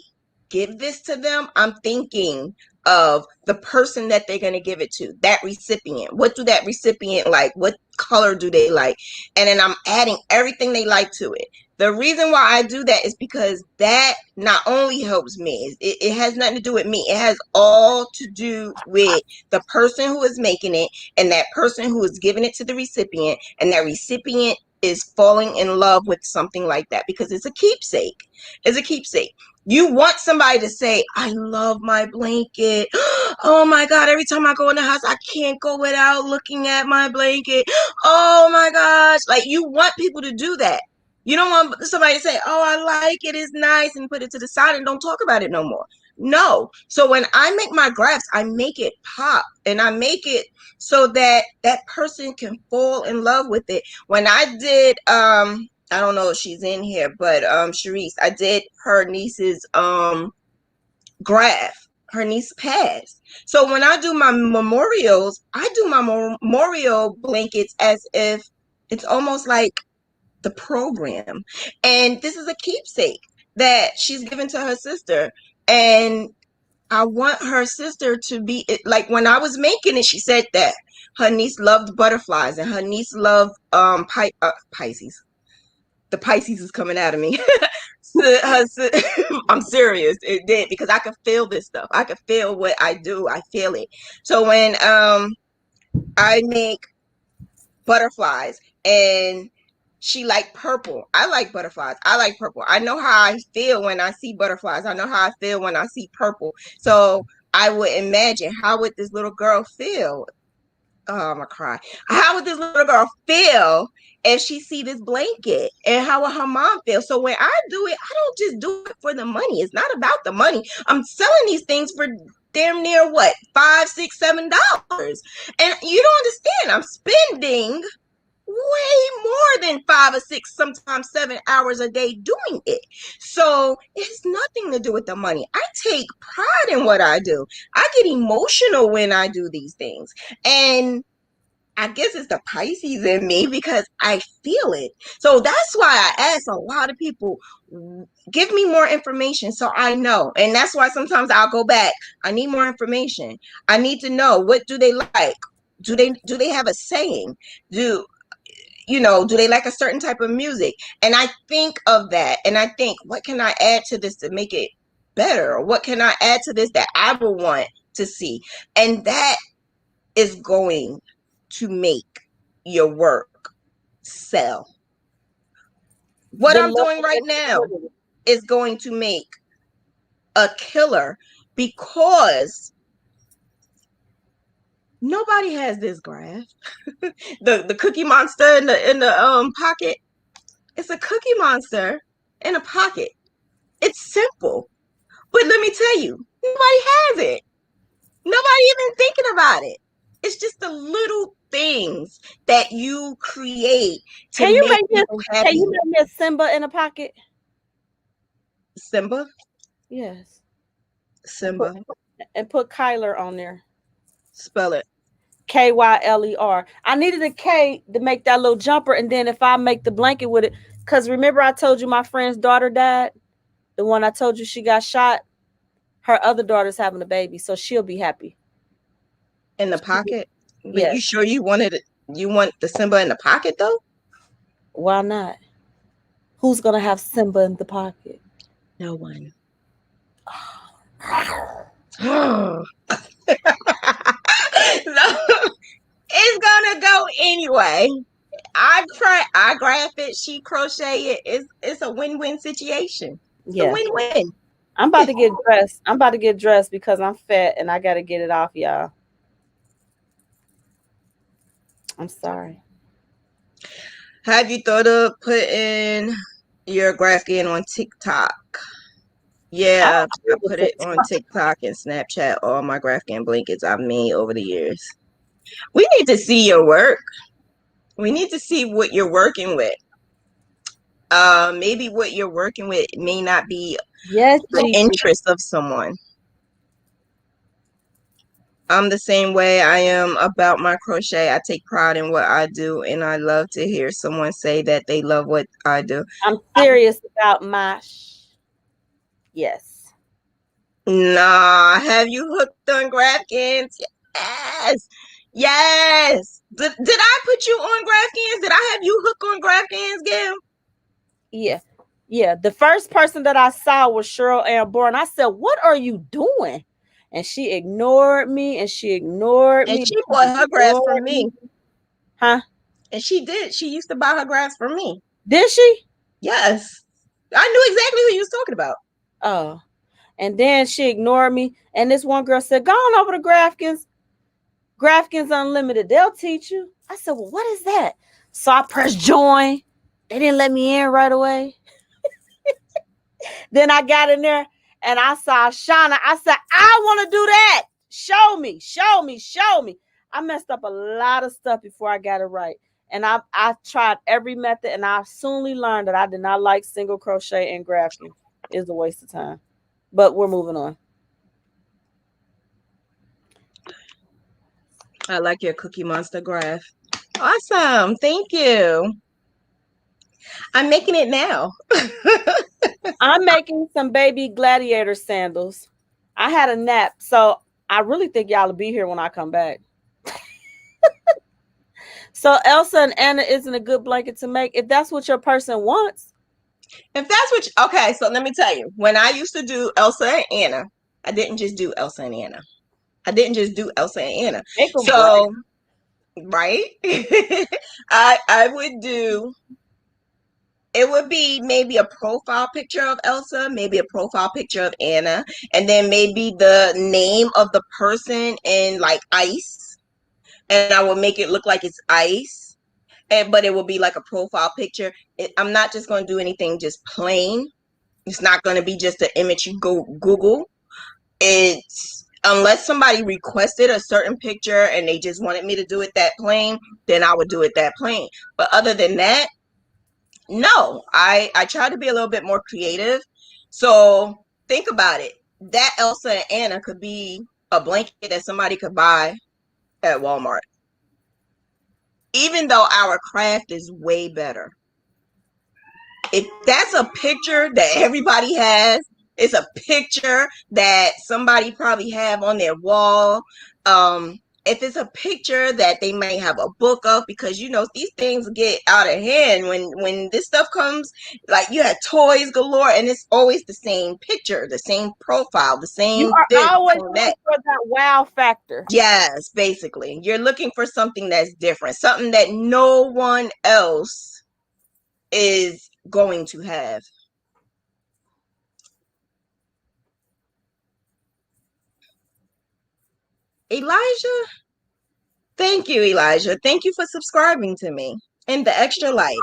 give this to them, I'm thinking of the person that they're going to give it to, that recipient. What do that recipient like? What color do they like? And then I'm adding everything they like to it. The reason why I do that is because that not only helps me, it has nothing to do with me. It has all to do with the person who is making it and that person who is giving it to the recipient, and that recipient is falling in love with something like that because it's a keepsake. It's a keepsake. You want somebody to say, I love my blanket. Oh my God, every time I go in the house, I can't go without looking at my blanket. Oh my gosh. Like, you want people to do that. You don't want somebody to say, oh, I like it, it's nice, and put it to the side and don't talk about it no more. No. So when I make my graphs, I make it pop, and I make it so that that person can fall in love with it. When I did, I don't know if she's in here, but Sharice, I did her niece's graph. Her niece passed. So when I do my memorials, I do my memorial blankets as if it's almost like the program. And this is a keepsake that she's given to her sister. And I want her sister to be like, when I was making it, she said that her niece loved butterflies and her niece loved Pisces. The Pisces is coming out of me. I'm serious. It did, because I could feel this stuff. I could feel what I do. I feel it. So when I make butterflies and she liked purple. I like butterflies. I like purple. I know how I feel when I see butterflies. I know how I feel when I see purple. So I would imagine, how would this little girl feel? Oh, I'm gonna cry. How would this little girl feel if she see this blanket? And how would her mom feel? So when I do it, I don't just do it for the money. It's not about the money. I'm selling these things for damn near what, $5, $6, $7. And you don't understand. I'm spending way more than 5 or 6, sometimes 7 hours a day doing it. So it has nothing to do with the money. I take pride in what I do. I get emotional when I do these things. And I guess it's the Pisces in me because I feel it. So that's why I ask a lot of people, give me more information so I know. And that's why sometimes I'll go back. I need more information. I need to know, what do they like? Do they have a saying? Do they like a certain type of music? And I think of that, and I think, what can I add to this to make it better? Or what can I add to this that I will want to see? And that is going to make your work sell. What The I'm love doing right that you now put in it. is going to make a killer, because nobody has this graph. The Cookie Monster in the pocket. It's a Cookie Monster in a pocket. It's simple. But let me tell you, nobody has it. Nobody even thinking about it. It's just the little things that you create to Can you make make me people can happy. you make me a Simba in a pocket? Simba, Yes. Simba, And put Kyler on there. spell it. Kyler. I needed a K to make that little jumper, and then if I make the blanket with it, because remember I told you my friend's daughter died? the one I told you she got shot, her other daughter's having a baby, so she'll be happy. In the pocket? But Yes. you sure you want the Simba in the pocket though? Why not? Who's gonna have Simba in the pocket? No one. No. It's gonna go anyway. I graph it, she crochet it. It's a win-win situation. It's a win-win. I'm about to get dressed. I'm about to get dressed because I'm fat and I gotta get it off, y'all. I'm sorry. Have you thought of putting your Graphghan on TikTok? Yeah, I put it on TikTok and Snapchat, all my Graphghan blankets I've made over the years. We need to see your work. We need to see what you're working with. Maybe what you're working with may not be the interest of someone. I'm the same way I am about my crochet. I take pride in what I do, and I love to hear someone say that they love what I do. I'm serious about my yes. Nah, have you hooked on Graphghans? Yes. Yes. Did I put you on Graphghans? Did I have you hook on Graphghans, Gail? Yeah. Yeah. The first person that I saw was Cheryl Ann Bourne. I said, "What are you doing?" And she ignored me and she ignored me. And she bought her graphs from me. Huh? And she did. She used to buy her graphs from me. Did she? Yes. I knew exactly who you was talking about. Oh. And then she ignored me. And this one girl said, "Go on over to Graphghans. Graphghans Unlimited. They'll teach you." I said, "Well, what is that?" So I pressed join. They didn't let me in right away. Then I got in there and I saw Shanna. I said, "I want to do that. Show me, show me, show me." I messed up a lot of stuff before I got it right. And I tried every method, and I soonly learned that I did not like single crochet and Graphghan. It's a waste of time. But we're moving on. I like your Cookie Monster graph. Awesome. Thank you. I'm making it now. I'm making some baby gladiator sandals. I had a nap, so I really think y'all will be here when I come back. So Elsa and Anna isn't a good blanket to make if that's what your person wants. If that's what okay, so let me tell you. When I used to do Elsa and Anna, I didn't just do Elsa and Anna. I didn't just do Elsa and Anna. So, right? I would do, it would be maybe a profile picture of Elsa, maybe a profile picture of Anna, and then maybe the name of the person in like ice. And I would make it look like it's ice. But it will be like a profile picture. I'm not just going to do anything just plain. It's not going to be just an image you go Google. It's unless somebody requested a certain picture and they just wanted me to do it that plain, then I would do it that plain. But other than that, no, I try to be a little bit more creative. So think about it. That Elsa and Anna could be a blanket that somebody could buy at Walmart. Even though our craft is way better. If that's a picture that everybody has, it's a picture that somebody probably have on their wall. If it's a picture that they may have a book of, because you know these things get out of hand when this stuff comes, like you have toys galore, and it's always the same picture, the same profile, the same. You are always looking for that wow factor. Yes, basically, you're looking for something that's different, something that no one else is going to have. Elijah, thank you, Elijah. Thank you for subscribing to me and the extra like.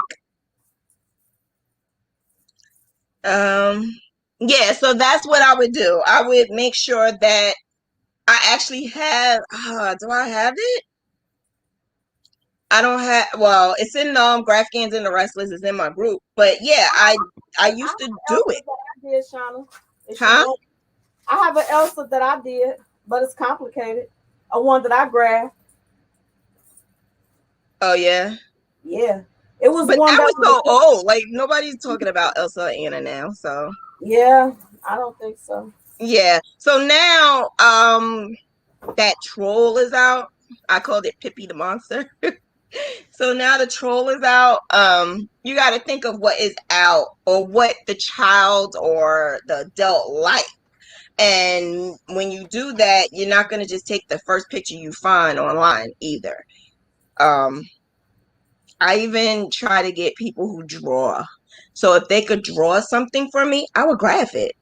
Yeah, so that's what I would do. I would make sure that I actually have, do I have it? I don't have, well, it's in Graphghans and the Restless is in my group, but yeah, I used to do it. I did, Shanna. Huh? I have an Elsa that I did, but it's complicated. A one that I grabbed. Oh yeah. Yeah. It was but one that was so old. Like nobody's talking about Elsa and Anna now, so Yeah, I don't think so. Yeah. So now that troll is out. I called it Pippi the Monster. So now the troll is out. You got to think of what is out or what the child or the adult like. And when you do that, you're not going to just take the first picture you find online either. Um, I even try to get people who draw. So if they could draw something for me, I would graph it.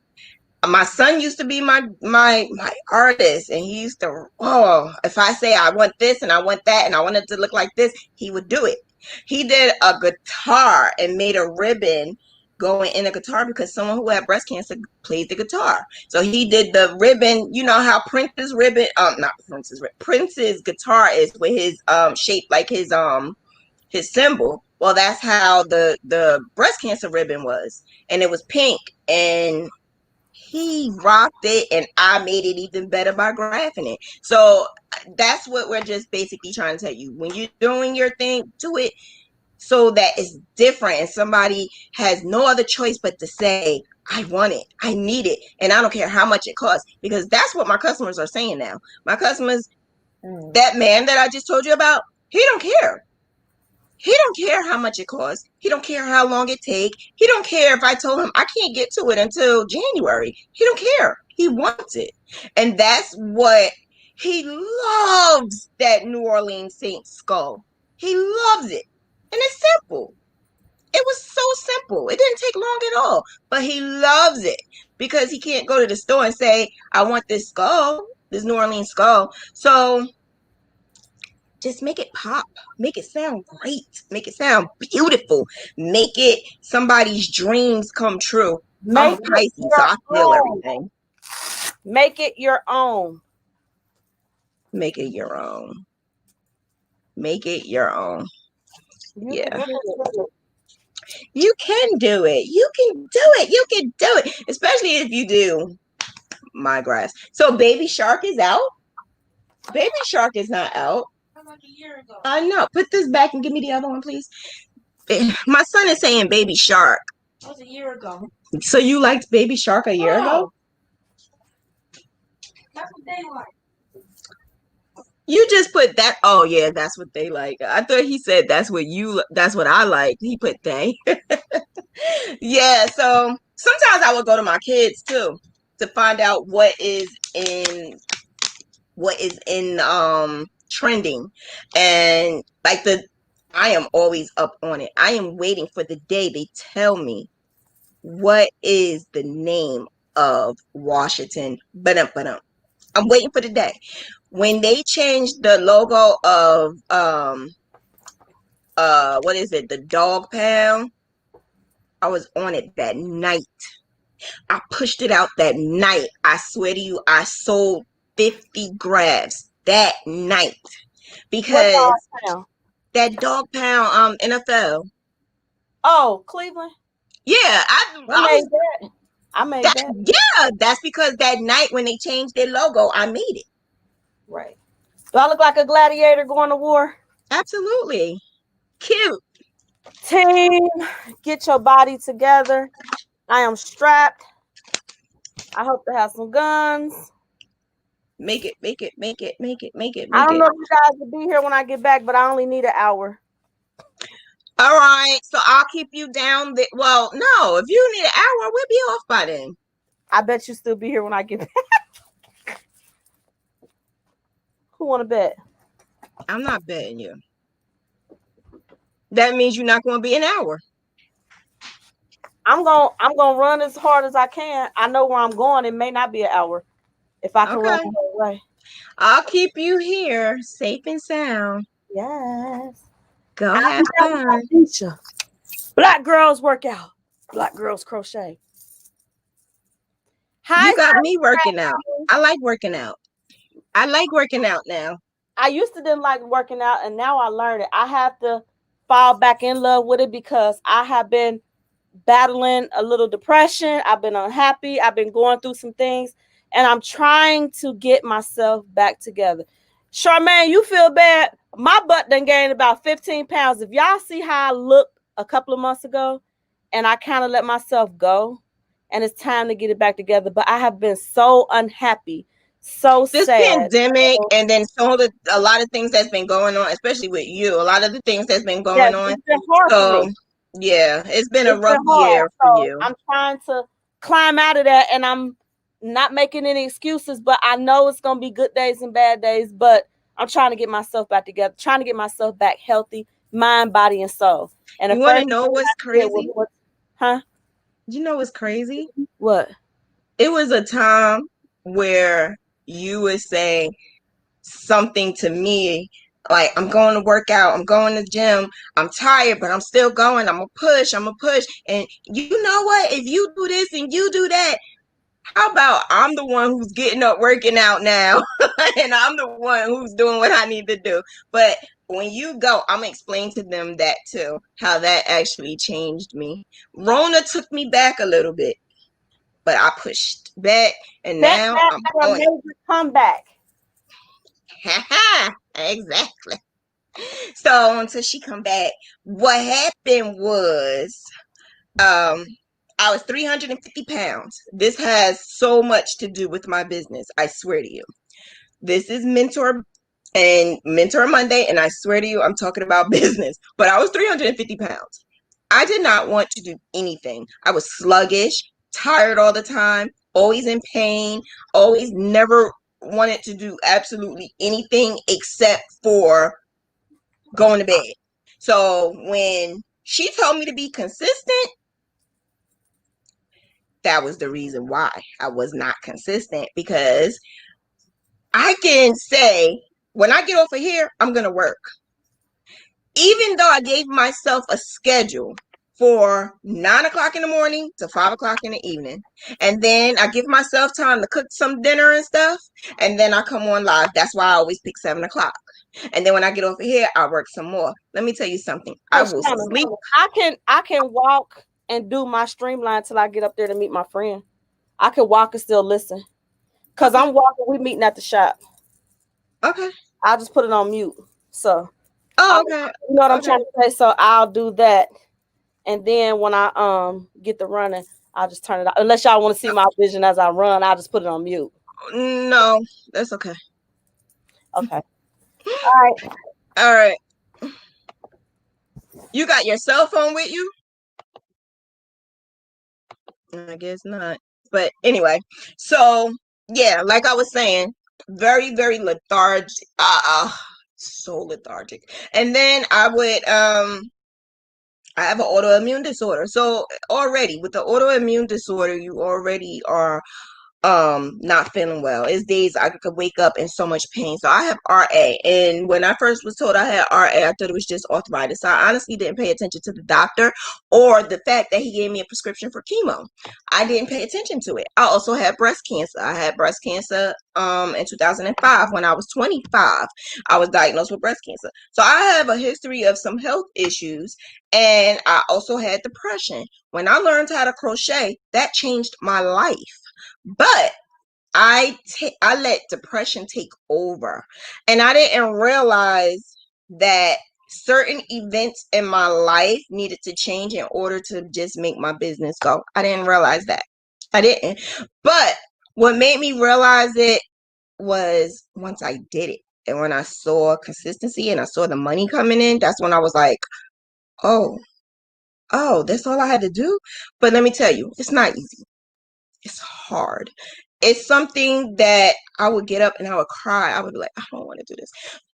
My son used to be my artist, and he used to, oh, if I say I want this and I want that and I want it to look like this, he would do it. He did a guitar and made a ribbon going in a guitar because someone who had breast cancer played the guitar. So he did the ribbon. You know how Prince's ribbon, not Prince's guitar is with his shape like his symbol. Well, that's how the breast cancer ribbon was, and it was pink, and he rocked it, and I made it even better by graphing it. So that's what we're just basically trying to tell you. When you're doing your thing, do it so that it's different, and somebody has no other choice but to say, I want it, I need it, and I don't care how much it costs, because that's what my customers are saying now. My customers, that man that I just told you about, he don't care. He don't care how much it costs. He don't care how long it take. He don't care if I told him I can't get to it until January. He don't care. He wants it. And that's what he loves, that New Orleans Saint skull. He loves it. And it's simple. It was so simple. It didn't take long at all. But he loves it because he can't go to the store and say, I want this skull, this New Orleans skull. So just make it pop, make it sound great, make it sound beautiful, make it somebody's dreams come true. I'm a Pisces, so I feel everything. Make it your own. Make it your own. Make it your own. Yeah. You can do it. You can do it. You can do it. Especially if you do my grass. So Baby Shark is out. Baby Shark is not out. Like a year ago. I know. Put this back and give me the other one, please. My son is saying Baby Shark. That was a year ago. So you liked Baby Shark a year ago? That's what they like. You just put that. Oh yeah, that's what they like. I thought he said that's what I like. He put they. Yeah, so sometimes I would go to my kids too to find out what is in trending, and like I am always up on it. I am waiting for the day they tell me what is the name of Washington. I'm waiting for the day when they changed the logo of what is it, the dog pound. I was on it that night. I pushed it out that night. I swear to you, I sold 50 graphs that night because that dog pound NFL. Oh, Cleveland. Yeah, I made that. Yeah, that's because that night when they changed their logo, I made it. Right. Do I look like a gladiator going to war? Absolutely. Cute. Team, get your body together. I am strapped. I hope to have some guns. Make it. I don't know if you guys will be here when I get back, but I only need an hour. All right, so I'll keep you down. Well, no, if you need an hour, we'll be off by then. I bet you still be here when I get back. Who want to bet? I'm not betting you. That means you're not going to be an hour. I'm gonna run as hard as I can. I know where I'm going. It may not be an hour if I can run the whole way. I'll keep you here, safe and sound. Yes. Go have fun. Black girls workout. Black girls crochet. Hi, you got me working out. I like working out. I like working out now. I used to didn't like working out, and now I learned it. I have to fall back in love with it because I have been battling a little depression. I've been unhappy. I've been going through some things, and I'm trying to get myself back together. Charmaine, you feel bad? My butt done gained about 15 pounds. If y'all see how I looked a couple of months ago, and I kind of let myself go, and it's time to get it back together. But I have been so unhappy, so This sad. pandemic, and then a lot of things that's been going on, especially with you, a lot of the things that's been Yeah, going on. it's been hard for So me. yeah, it's been a It's rough been hard. year for So you. I'm trying to climb out of that, and I'm not making any excuses, but I know it's gonna be good days and bad days. But I'm trying to get myself back together, trying to get myself back healthy, mind, body, and soul. And the You want to first know thing what's I did crazy? was, huh? You know what's crazy? What? It was a time where you would say something to me like, I'm going to work out, I'm going to the gym, I'm tired, but I'm still going, I'm gonna push. And you know what? If you do this and you do that, how about I'm the one who's getting up working out now and I'm the one who's doing what I need to do. But when you go, I'm gonna explain to them that too, how that actually changed me. Rona took me back a little bit, but I pushed back, and now Setback I'm for a on it. major comeback. Exactly. So until she come back, what happened was, I was 350 pounds. This has so much to do with my business. I swear to you. This is Mentor Monday, and I swear to you, I'm talking about business. But I was 350 pounds. I did not want to do anything. I was sluggish, tired all the time, always in pain, always never wanted to do absolutely anything except for going to bed. So when she told me to be consistent, that was the reason why I was not consistent, because I can say, when I get off of here, I'm going to work. Even though I gave myself a schedule for 9 o'clock in the morning to 5 o'clock in the evening. And then I give myself time to cook some dinner and stuff. And then I come on live. That's why I always pick 7 o'clock. And then when I get off of here, I work some more. Let me tell you something. I Hey, will Shanna, sleep. I can walk and do my streamline till I get up there to meet my friend. I can walk and still listen. Cause Okay. I'm walking, we meeting at the shop. Okay. I'll just put it on mute. So Oh, okay. you know what I'm Okay. trying to say? So I'll do that. And then when I get the running, I'll just turn it off. Unless y'all want to see my vision as I run, I'll just put it on mute. No, that's okay. Okay. All right. All right. You got your cell phone with you? I guess not. But anyway, so yeah, like I was saying, very, very lethargic. So lethargic. And then I have an autoimmune disorder. So already with the autoimmune disorder, you already are not feeling well. It's days I could wake up in so much pain. So I have RA, and when I first was told I had RA, I thought it was just arthritis. So I honestly didn't pay attention to the doctor or the fact that he gave me a prescription for chemo. I didn't pay attention to it. I also had breast cancer. I had breast cancer in 2005. When I was 25, I was diagnosed with breast cancer. So I have a history of some health issues, and I also had depression. When I learned how to crochet, that changed my life. But I let depression take over, and I didn't realize that certain events in my life needed to change in order to just make my business go. I didn't realize that. I didn't. But what made me realize it was once I did it, and when I saw consistency and I saw the money coming in, that's when I was like, oh, that's all I had to do. But let me tell you, it's not easy. It's hard. It's something that I would get up and I would cry. I would be like, I don't want to do this.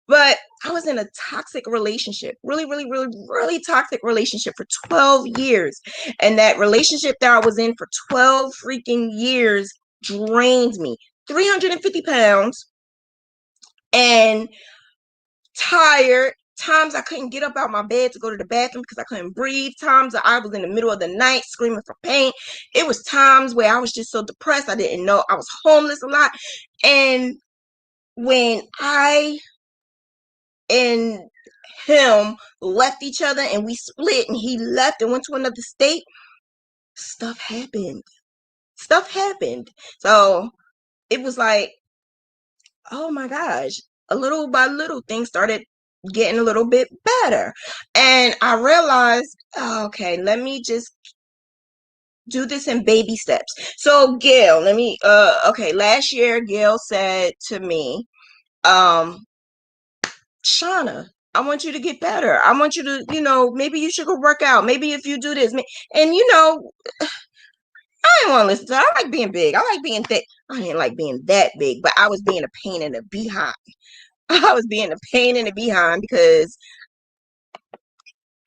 But I was in a toxic relationship, really, really, really, really toxic relationship for 12 years. And that relationship that I was in for 12 freaking years drained me. 350 pounds and tired. Times I couldn't get up out my bed to go to the bathroom because I couldn't breathe. Times I was in the middle of the night screaming for pain. It was times where I was just so depressed. I didn't know. I was homeless a lot. And when I and him left each other and we split and he left and went to another state, stuff happened. Stuff happened. So it was like, oh my gosh, a little by little things started getting a little bit better. And I realized, okay, let me just do this in baby steps. So Gail, let me okay, last year Gail said to me, Shanna, I want you to get better. I want you to, maybe you should go work out. Maybe if you do this, and I didn't want to listen to her. I like being big. I like being thick. I didn't like being that big, but I was being a pain in the behind. I was being a pain in the behind because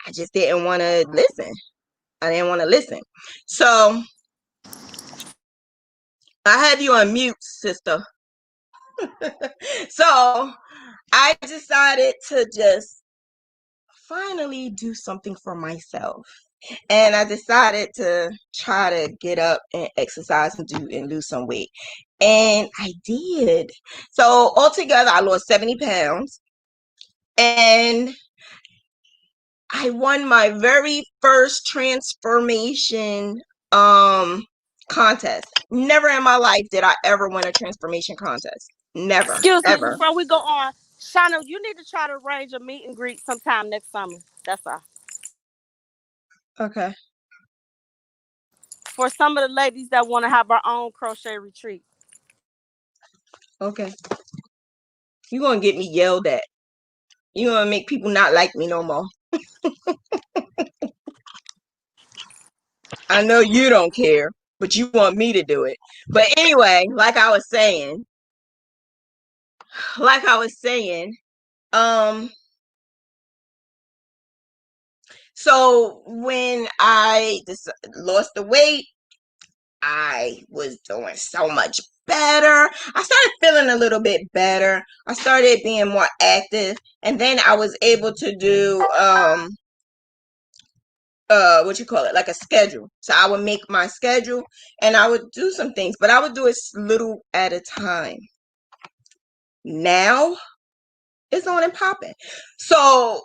I just didn't want to listen. I didn't want to listen. So I have you on mute, sister. So I decided to just finally do something for myself. And I decided to try to get up and exercise and lose some weight. And I did. So altogether, I lost 70 pounds. And I won my very first transformation contest. Never in my life did I ever win a transformation contest. Never, Excuse me, ever. before we go on, Shanna, you need to try to arrange a meet and greet sometime next summer. That's all. Okay. For some of the ladies that want to have our own crochet retreat. Okay. You're going to get me yelled at. You're going to make people not like me no more. I know you don't care, but you want me to do it. But anyway, like I was saying, um, so when I lost the weight, I was doing so much better. I started feeling a little bit better. I started being more active, and then I was able to do what you call it, like a schedule. So I would make my schedule and I would do some things, but I would do it little at a time. Now it's on and popping. So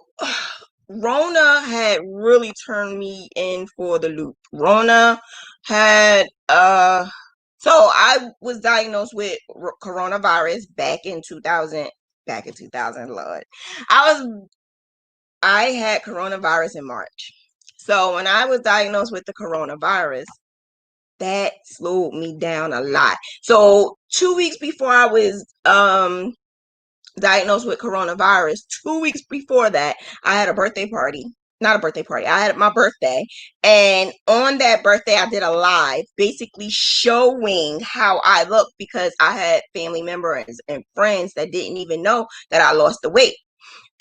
Rona had really turned me in for the loop. Rona had so I was diagnosed with coronavirus back in 2000, Lord. I had coronavirus in March. So when I was diagnosed with the coronavirus, that slowed me down a lot. So 2 weeks before I was diagnosed with coronavirus, 2 weeks before that, I had a birthday party. Not a birthday party. I had my birthday. And on that birthday, I did a live basically showing how I looked because I had family members and friends that didn't even know that I lost the weight.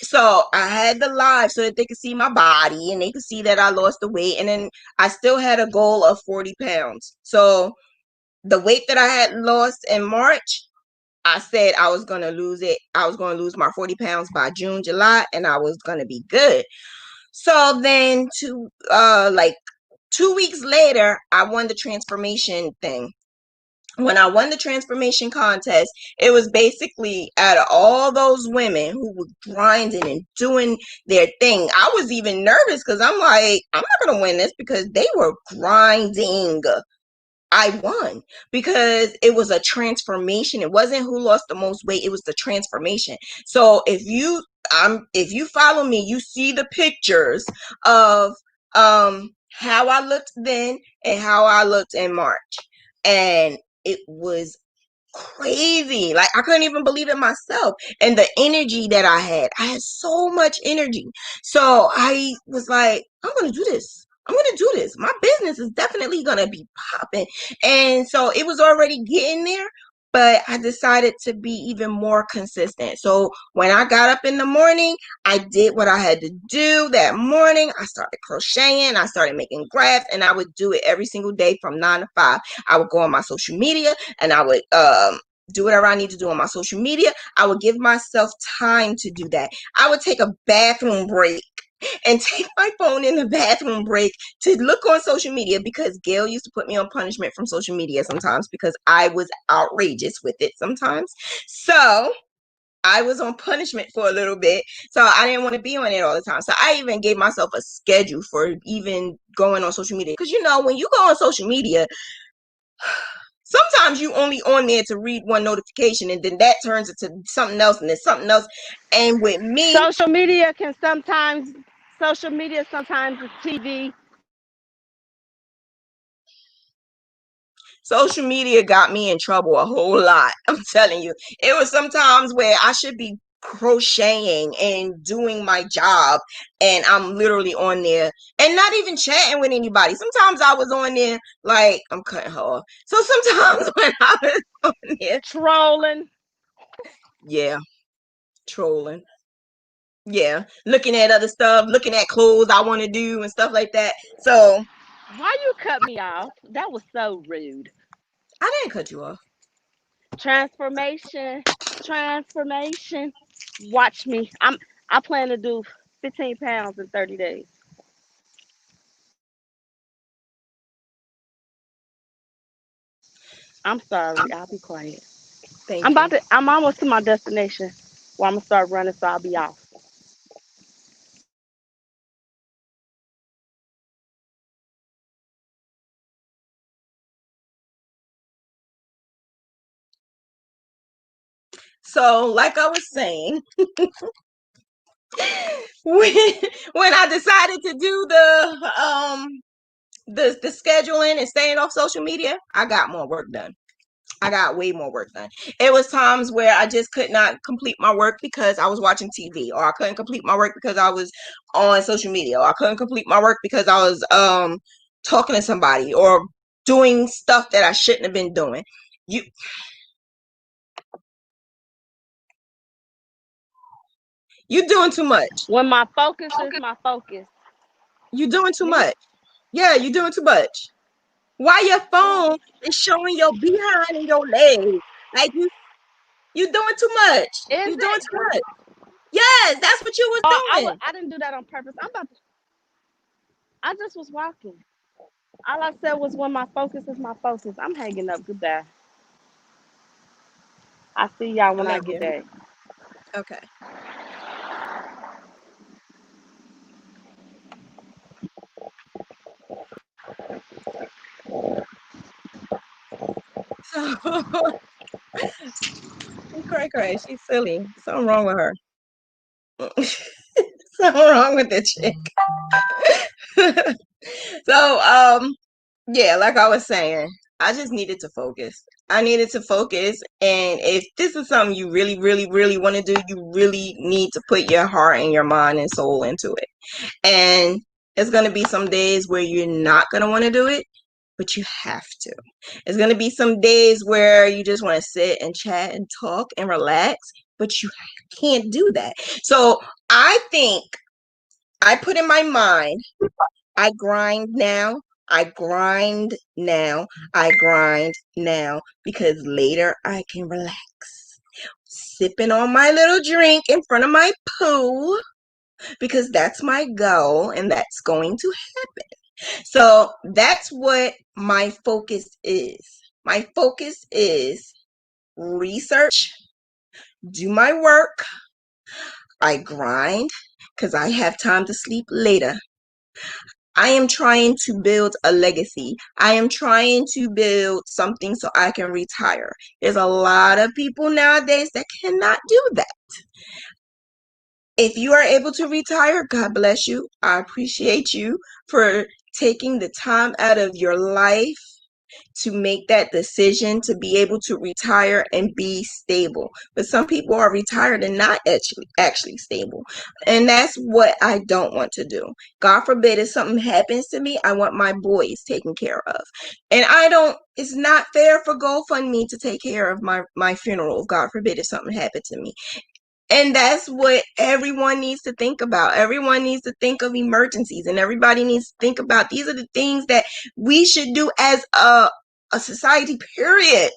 So I had the live so that they could see my body and they could see that I lost the weight. And then I still had a goal of 40 pounds. So the weight that I had lost in March, I said I was going to lose it. I was going to lose my 40 pounds by June, July, and I was going to be good. So then like 2 weeks later, I won the transformation thing. When I won the transformation contest, it was basically out of all those women who were grinding and doing their thing. I was even nervous because I'm like, I'm not going to win this because they were grinding. I won because it was a transformation. It wasn't who lost the most weight. It was the transformation. So if you follow me, you see the pictures of how I looked then and how I looked in March. And it was crazy. Like I couldn't even believe it myself. And the energy that I had so much energy. So I was like, I'm going to do this. I'm going to do this. My business is definitely going to be popping. And so it was already getting there, but I decided to be even more consistent. So when I got up in the morning, I did what I had to do that morning. I started crocheting. I started making graphs, and I would do it every single day from 9 to 5. I would go on my social media and I would do whatever I need to do on my social media. I would give myself time to do that. I would take a bathroom break and take my phone in the bathroom break to look on social media because Gail used to put me on punishment from social media sometimes because I was outrageous with it sometimes. So I was on punishment for a little bit. So I didn't want to be on it all the time. So I even gave myself a schedule for even going on social media. Because, when you go on social media, sometimes you only on there to read one notification and then that turns into something else and then something else. And with me, Social media sometimes is TV. social media got me in trouble a whole lot. I'm telling you. It was sometimes where I should be crocheting and doing my job, and I'm literally on there and not even chatting with anybody. Sometimes I was on there like I'm cutting her off. So sometimes when I was on there, Trolling. yeah, trolling. Yeah, looking at other stuff, looking at clothes I want to do and stuff like that. So Why you cut me off? That was so rude. I didn't cut you off. Transformation, transformation. Watch me. I plan to do 15 pounds in 30 days. I'm sorry. I'll be quiet. Thank you. I'm almost to my destination. Well, I'm gonna start running, so I'll be off. So, like I was saying, when I decided to do the scheduling and staying off social media, I got more work done. I got way more work done. It was times where I just could not complete my work because I was watching TV, or I couldn't complete my work because I was on social media, or I couldn't complete my work because I was talking to somebody or doing stuff that I shouldn't have been doing. You you doing too much. When my focus is my focus. You doing too Me? much. Yeah, you doing too much. Why your phone is showing your behind and your legs? Like you doing too much. Is You doing it? too much. Yes, that's what you was Oh, doing. I didn't do that on purpose. I just was walking. All I said was when my focus is my focus. I'm hanging up. Goodbye. I see y'all I when I love get you. back. Okay. So cray, she's silly. Something wrong with her. Something wrong with the chick. So yeah, like I was saying, I just needed to focus. I needed to focus, and if this is something you really, really, really want to do, you really need to put your heart and your mind and soul into it. And it's going to be some days where you're not going to want to do it, but you have to. It's going to be some days where you just want to sit and chat and talk and relax, but you can't do that. So I think I put in my mind, I grind now. I grind now. I grind now because later I can relax. Sipping on my little drink in front of my pool because that's my goal and that's going to happen. So that's what my focus is. My focus is research, do my work, I grind because I have time to sleep later. I am trying to build a legacy. I am trying to build something so I can retire. There's a lot of people nowadays that cannot do that. If you are able to retire, God bless you. I appreciate you for taking the time out of your life to make that decision to be able to retire and be stable. But some people are retired and not actually stable. And that's what I don't want to do. God forbid if something happens to me, I want my boys taken care of. And it's not fair for GoFundMe to take care of my funeral. God forbid if something happened to me. And that's what everyone needs to think about. Everyone needs to think of emergencies, and everybody needs to think about these are the things that we should do as a society, period.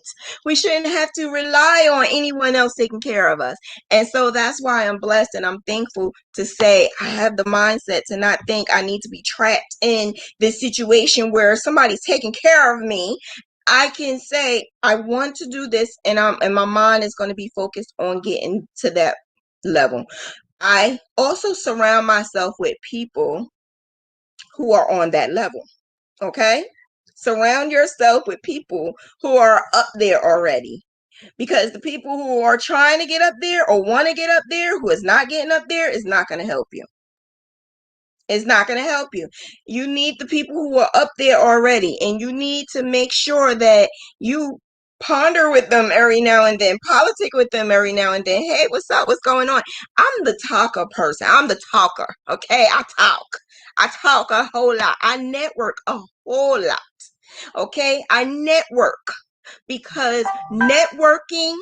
We shouldn't have to rely on anyone else taking care of us. And so that's why I'm blessed and I'm thankful to say I have the mindset to not think I need to be trapped in this situation where somebody's taking care of me. I can say I want to do this, and my mind is going to be focused on getting to that level. I also surround myself with people who are on that level. Okay? Surround yourself with people who are up there already. Because the people who are trying to get up there or want to get up there, who is not getting up there, is not going to help you. It's not going to help you. You need the people who are up there already, and you need to make sure that you ponder with them every now and then, politic with them every now and then. Hey, what's up? What's going on? I'm the talker person. I'm the talker. Okay, I talk a whole lot. I network a whole lot. Okay, I network because networking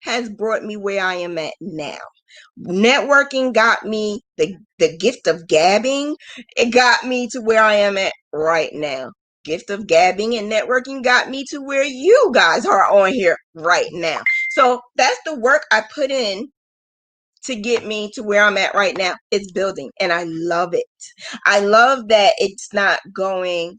has brought me where I am at now. Networking got me the gift of gabbing. It got me to where I am at right now. Gift of gabbing and networking got me to where you guys are on here right now. So that's the work I put in to get me to where I'm at right now. It's building, and I love it. I love that it's not going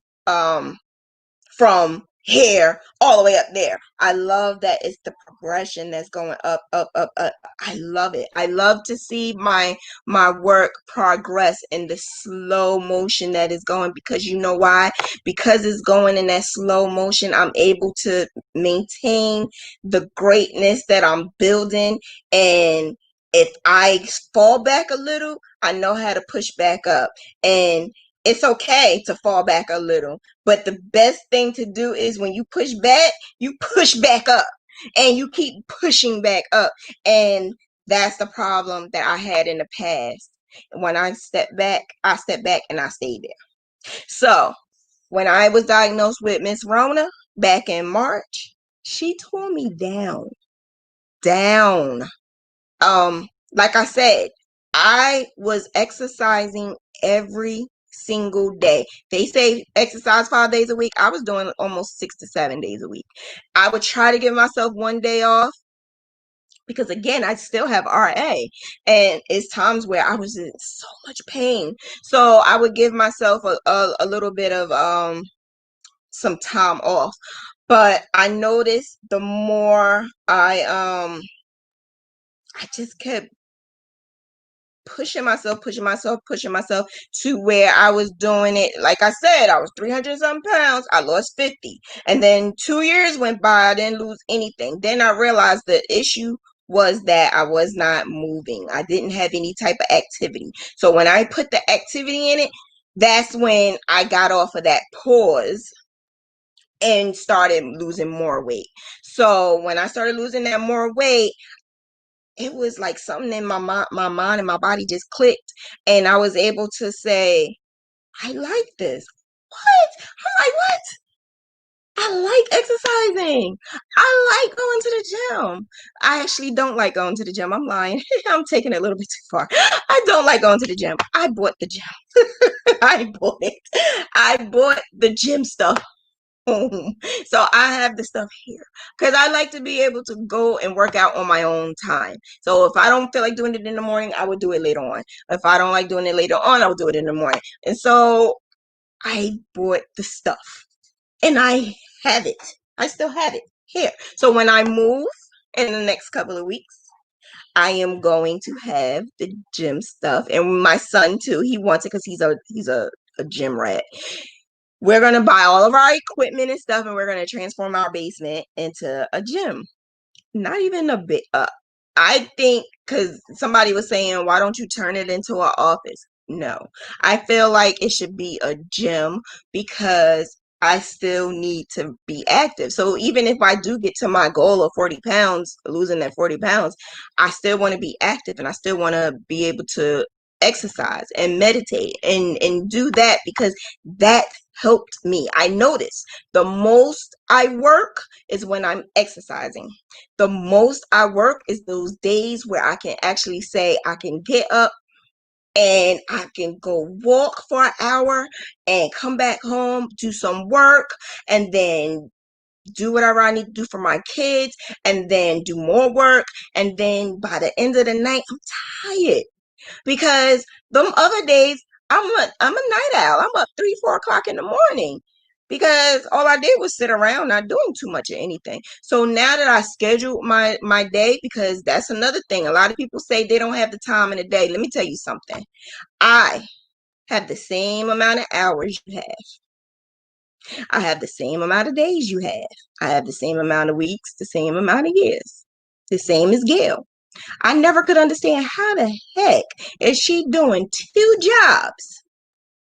from here all the way up there. I love that it's the progression that's going up, up, up, up. I love it. I love to see my work progress in the slow motion that is going, because you know why? Because it's going in that slow motion, I'm able to maintain the greatness that I'm building. And if I fall back a little, I know how to push back up. And it's okay to fall back a little, but the best thing to do is when you push back up, and you keep pushing back up. And that's the problem that I had in the past. When I stepped back and I stayed there. So when I was diagnosed with Miss Rona back in March, she tore me down. Like I said, I was exercising every single day. They say exercise 5 days a week. I was doing almost 6 to 7 days a week. I would try to give myself one day off because, again, I still have RA, and it's times where I was in so much pain. So I would give myself a little bit of some time off. But I noticed the more I just kept pushing myself to where I was doing it. Like I said, I was 300 something pounds. I lost 50. And then 2 years went by. I didn't lose anything. Then I realized the issue was that I was not moving. I didn't have any type of activity. So when I put the activity in it, that's when I got off of that pause and started losing more weight. So when I started losing that more weight, it was like something in my mind and my body just clicked, and I was able to say, I like this. What? I'm like, what? I like exercising. I like going to the gym. I actually don't like going to the gym. I'm lying. I'm taking it a little bit too far. I don't like going to the gym. I bought the gym. I bought it. I bought the gym stuff home. So I have the stuff here because I like to be able to go and work out on my own time. So if I don't feel like doing it in the morning, I would do it later on. If I don't like doing it later on, I will do it in the morning. And so I bought the stuff, and I have it. I still have it here. So when I move in the next couple of weeks, I am going to have the gym stuff, and my son too. He wants it because he's a gym rat. We're going to buy all of our equipment and stuff, and we're going to transform our basement into a gym. Not even a bit. I think because somebody was saying, why don't you turn it into an office? No, I feel like it should be a gym because I still need to be active. So even if I do get to my goal of 40 pounds, losing that 40 pounds, I still want to be active, and I still want to be able to exercise and meditate and do that because that helped me. I noticed the most I work is when I'm exercising. The most I work is those days where I can actually say I can get up and I can go walk for an hour and come back home, do some work, and then do whatever I need to do for my kids, and then do more work. And then by the end of the night, I'm tired because them other days I'm a night owl. I'm up 3-4 o'clock in the morning because all I did was sit around not doing too much of anything. So now that I schedule my day, because that's another thing. A lot of people say they don't have the time in the day. Let me tell you something. I have the same amount of hours you have. I have the same amount of days you have. I have the same amount of weeks, the same amount of years. The same as Gail. I never could understand how the heck is she doing 2 jobs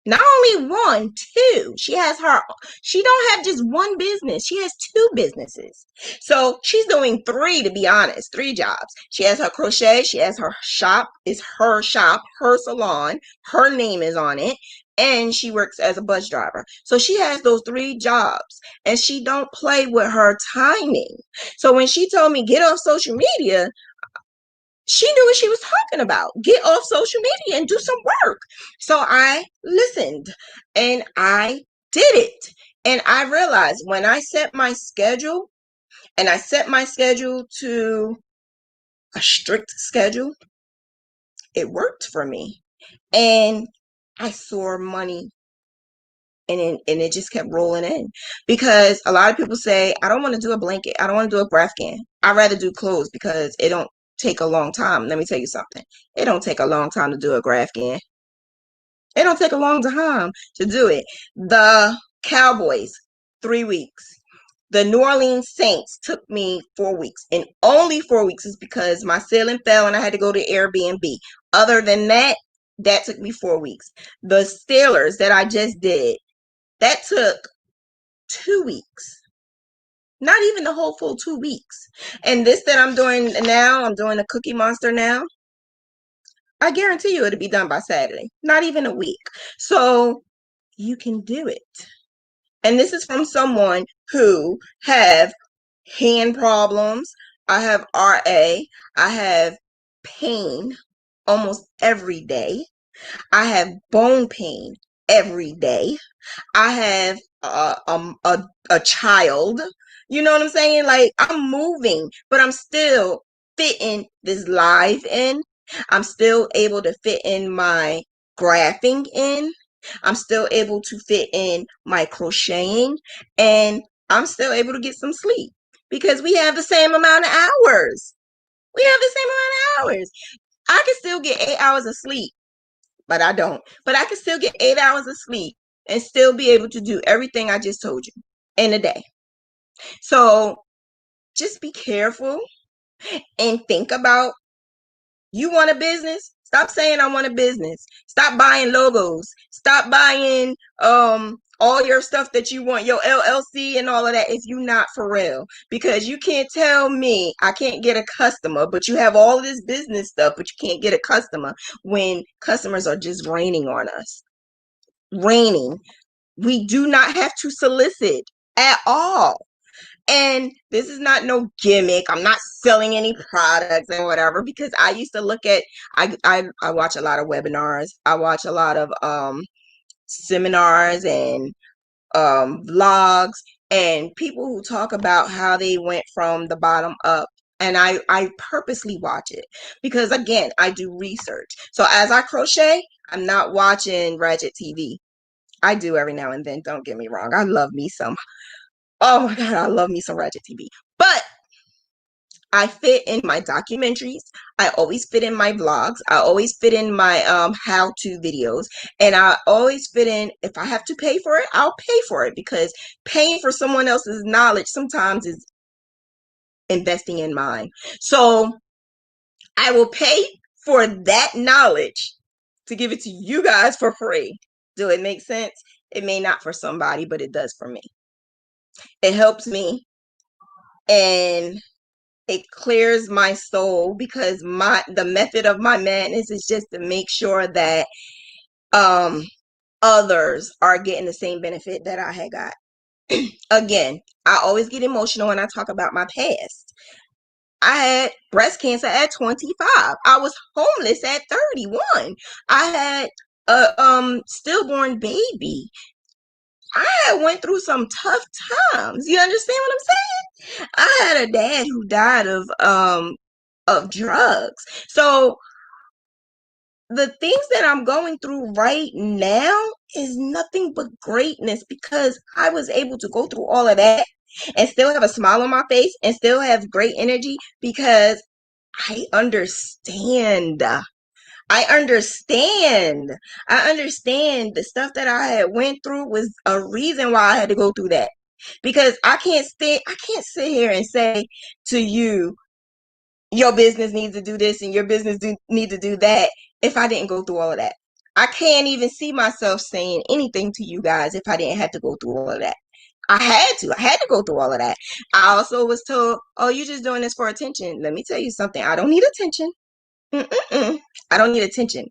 Not only one, two. She don't have just one business. She has two businesses. So she's doing three, to be honest, three jobs. She has her crochet. She has her shop. It's her shop, her salon. Her name is on it. And she works as a bus driver. So she has those three jobs, and she don't play with her timing. So when she told me get off social media, she knew what she was talking about. Get off social media and do some work. So I listened and I did it. And I realized when I set my schedule, and I set my schedule to a strict schedule, it worked for me. And I saw money, and it just kept rolling in. Because a lot of people say, I don't want to do a blanket. I don't want to do a Graphghan. I'd rather do clothes because it don't take a long time. Let me tell you something. It don't take a long time to do a Graphghan. It don't take a long time to do it. The Cowboys, 3 weeks. The New Orleans Saints took me 4 weeks. And only 4 weeks is because my ceiling fell and I had to go to Airbnb. Other than that, that took me 4 weeks. The Steelers that I just did, that took 2 weeks. Not even the whole full 2 weeks. And this that I'm doing now, I'm doing a Cookie Monster now. I guarantee you it'll be done by Saturday. Not even a week. So you can do it. And this is from someone who have hand problems. I have RA. I have pain almost every day. I have bone pain every day. I have a child. You know what I'm saying? Like, I'm moving, but I'm still fitting this live in. I'm still able to fit in my graphing in. I'm still able to fit in my crocheting, and I'm still able to get some sleep because we have the same amount of hours. We have the same amount of hours. I can still get 8 hours of sleep, but I don't. But I can still get 8 hours of sleep and still be able to do everything I just told you in a day. So just be careful and think about, you want a business? Stop saying I want a business. Stop buying logos. Stop buying all your stuff that you want, your LLC and all of that, if you're not for real. Because you can't tell me I can't get a customer, but you have all this business stuff, but you can't get a customer when customers are just raining on us. Raining. We do not have to solicit at all. And this is not no gimmick. I'm not selling any products and whatever, because I used to look at, I watch a lot of webinars. I watch a lot of seminars and vlogs, and people who talk about how they went from the bottom up. And I purposely watch it because, again, I do research. So as I crochet, I'm not watching Ratchet TV. I do every now and then. Don't get me wrong. I love me some. Oh my God, I love me some Ratchet TV. But I fit in my documentaries. I always fit in my vlogs. I always fit in my how-to videos. And I always fit in, if I have to pay for it, I'll pay for it, because paying for someone else's knowledge sometimes is investing in mine. So I will pay for that knowledge to give it to you guys for free. Do it make sense? It may not for somebody, but it does for me. It helps me, and it clears my soul, because the method of my madness is just to make sure that others are getting the same benefit that I had got. Again, I always get emotional when I talk about my past. I had breast cancer at 25. I was homeless at 31. I had a stillborn baby. I went through some tough times. You understand what I'm saying? I had a dad who died of drugs. So the things that I'm going through right now is nothing but greatness, because I was able to go through all of that and still have a smile on my face and still have great energy, because I understand. I understand. I understand the stuff that I had went through was a reason why I had to go through that. Because I can't sit here and say to you, your business needs to do this and your business needs to do that, if I didn't go through all of that. I can't even see myself saying anything to you guys if I didn't have to go through all of that. I had to. I had to go through all of that. I also was told, oh, you're just doing this for attention. Let me tell you something. I don't need attention. Mm-mm-mm. I don't need attention.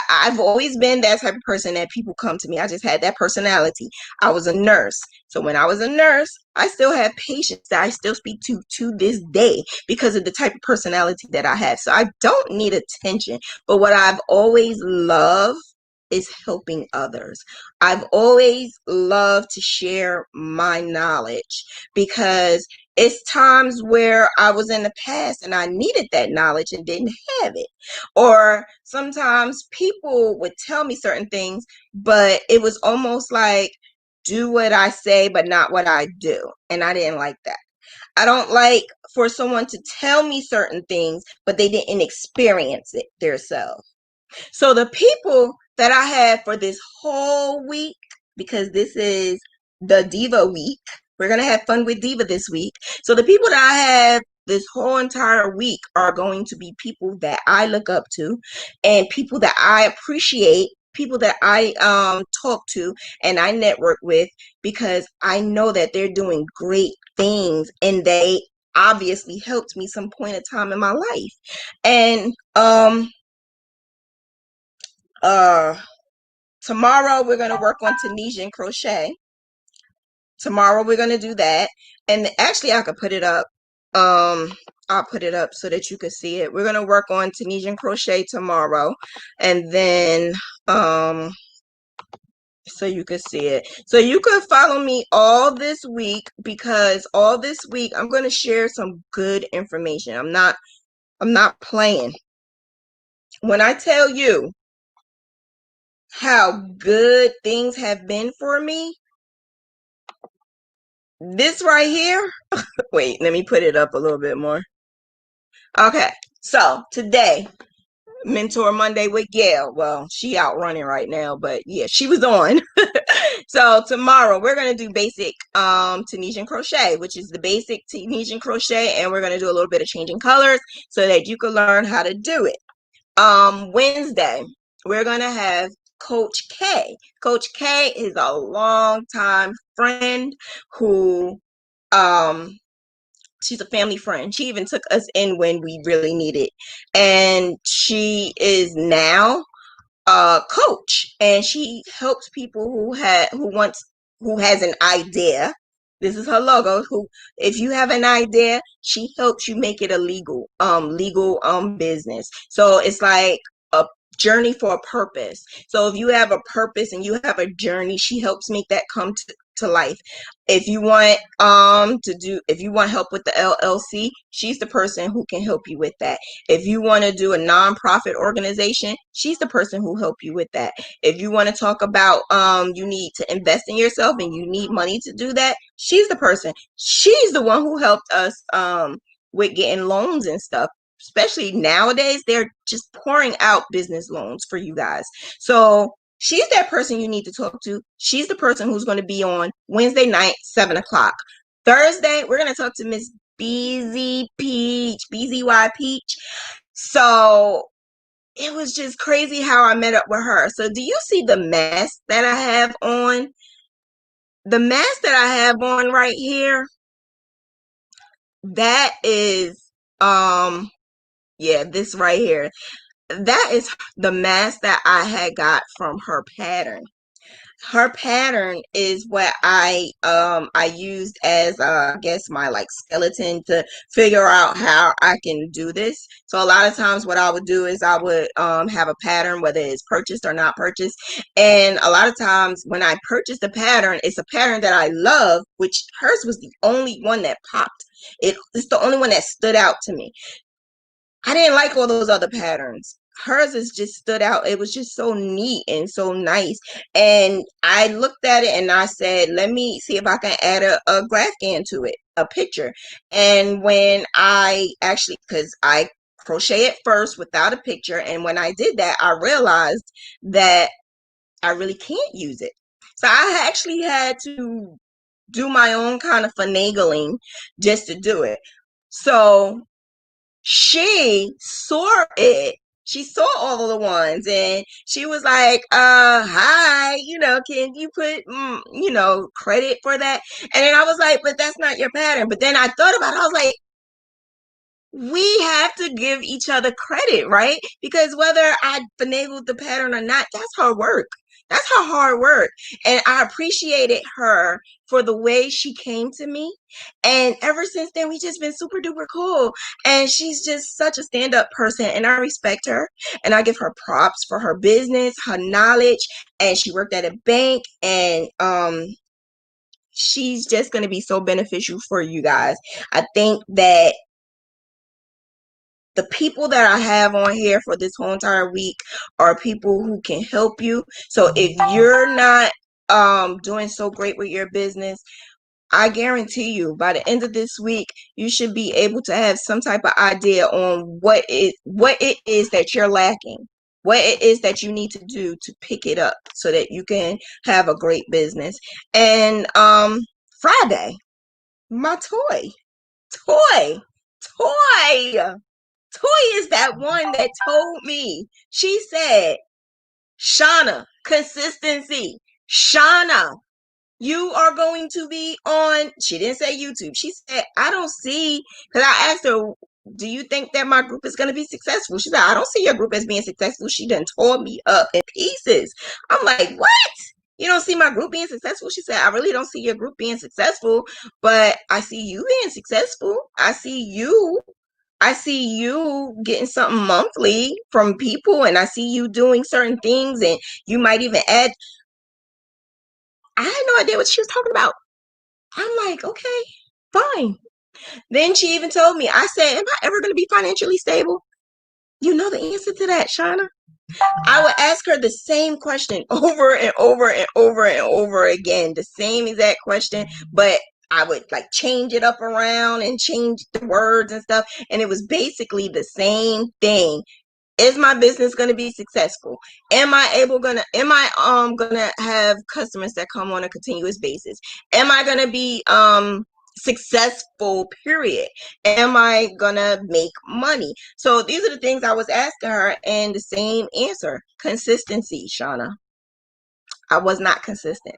I've always been that type of person that people come to me. I just had that personality. I was a nurse. So when I was a nurse, I still have patients that I still speak to this day because of the type of personality that I have. So I don't need attention. But what I've always loved is helping others. I've always loved to share my knowledge because it's times where I was in the past and I needed that knowledge and didn't have it. Or sometimes people would tell me certain things, but it was almost like, do what I say, but not what I do. And I didn't like that. I don't like for someone to tell me certain things, but they didn't experience it themselves. So the people that I had for this whole week, because this is the Diva week, we're going to have fun with Diva this week. So the people that I have this whole entire week are going to be people that I look up to and people that I appreciate, people that I talk to and I network with because I know that they're doing great things and they obviously helped me some point of time in my life. And tomorrow we're going to work on Tunisian crochet. Tomorrow we're going to do that. And actually I could put it up. I'll put it up so that you can see it. We're going to work on Tunisian crochet tomorrow. And then so you can see it. So you could follow me all this week because all this week I'm going to share some good information. I'm not playing. When I tell you how good things have been for me, this right here, wait, let me put it up a little bit more. Okay, so today, Mentor Monday with Gail. Well, she out running right now, but yeah, she was on. So tomorrow we're gonna do basic Tunisian crochet, which is the basic Tunisian crochet, and we're gonna do a little bit of changing colors so that you can learn how to do it. Wednesday, we're gonna have Coach K. Coach K is a longtime friend who she's a family friend. She even took us in when we really needed. And she is now a coach and she helps people who has an idea. This is her logo. Who, if you have an idea, she helps you make it a legal business. So it's like a journey for a purpose. So if you have a purpose and you have a journey, she helps make that come to life. If you want if you want help with the LLC, she's the person who can help you with that. If you want to do a nonprofit organization, she's the person who help you with that. If you want to talk about you need to invest in yourself and you need money to do that, she's the person. She's the one who helped us with getting loans and stuff. Especially nowadays, they're just pouring out business loans for you guys. So she's that person you need to talk to. She's the person who's going to be on Wednesday night, 7 o'clock. Thursday, we're going to talk to Miss BZY Peach. So it was just crazy how I met up with her. So do you see the mask that I have on? The mask that I have on right here, that is, yeah, this right here. That is the mask that I had got from her pattern. Her pattern is what I used as I guess my like skeleton to figure out how I can do this. So a lot of times what I would do is I would have a pattern, whether it's purchased or not purchased, and a lot of times when I purchased a pattern, it's a pattern that I love, which hers was the only one that popped. It's the only one that stood out to me. I didn't like all those other patterns. Hers is just stood out. It was just so neat and so nice. And I looked at it and I said, let me see if I can add a Graphghan to it, a picture. And when I actually, because I crochet it first without a picture, and when I did that, I realized that I really can't use it. So I actually had to do my own kind of finagling just to do it. So she saw it. she saw all of the ones and she was like, hi, can you put, credit for that? And then I was like, but that's not your pattern. But then I thought about it. I was like, we have to give each other credit, right? Because whether I finagled the pattern or not, that's her work. That's her hard work. And I appreciated her for the way she came to me. And ever since then, we just been super duper cool. And she's just such a stand-up person. And I respect her. And I give her props for her business, her knowledge. And she worked at a bank. And she's just going to be so beneficial for you guys. I think that the people that I have on here for this whole entire week are people who can help you. So if you're not doing so great with your business, I guarantee you by the end of this week, you should be able to have some type of idea on what it is that you're lacking, what it is that you need to do to pick it up so that you can have a great business. And Friday, my toy. Toy is that one that told me. She said, Shanna, consistency. Shanna, you are going to be on, she didn't say YouTube. She said, I don't see, because I asked her, do you think that my group is going to be successful? She said, I don't see your group as being successful. She done tore me up in pieces. I'm like, what? You don't see my group being successful? She said, I really don't see your group being successful, but I see you being successful. I see you getting something monthly from people, and I see you doing certain things, and you might even add. I had no idea what she was talking about. I'm like, okay, fine. Then she even told me, I said, am I ever going to be financially stable? You know the answer to that, Shanna. I would ask her the same question over and over and over and over again, the same exact question, but I would like change it up around and change the words and stuff. And it was basically the same thing. Is my business going to be successful? Am I gonna have customers that come on a continuous basis? Am I going to be successful, period? Am I gonna make money? So these are the things I was asking her, and the same answer: consistency. Shanna, I was not consistent.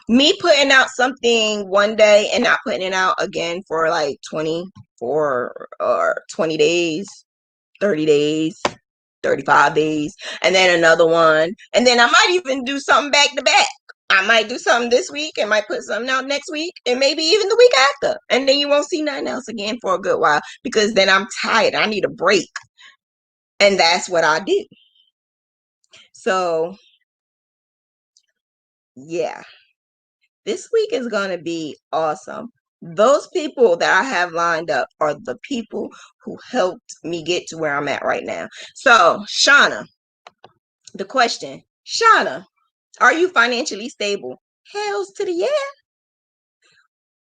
Me putting out something one day and not putting it out again for like 24 or 20 days, 30 days, 35 days, and then another one. And then I might even do something back to back. I might do something this week and might put something out next week and maybe even the week after. And then you won't see nothing else again for a good while because then I'm tired. I need a break. And that's what I do. So, yeah, this week is going to be awesome. Those people that I have lined up are the people who helped me get to where I'm at right now. So, Shanna, the question, Shanna, are you financially stable? Hells to the yeah.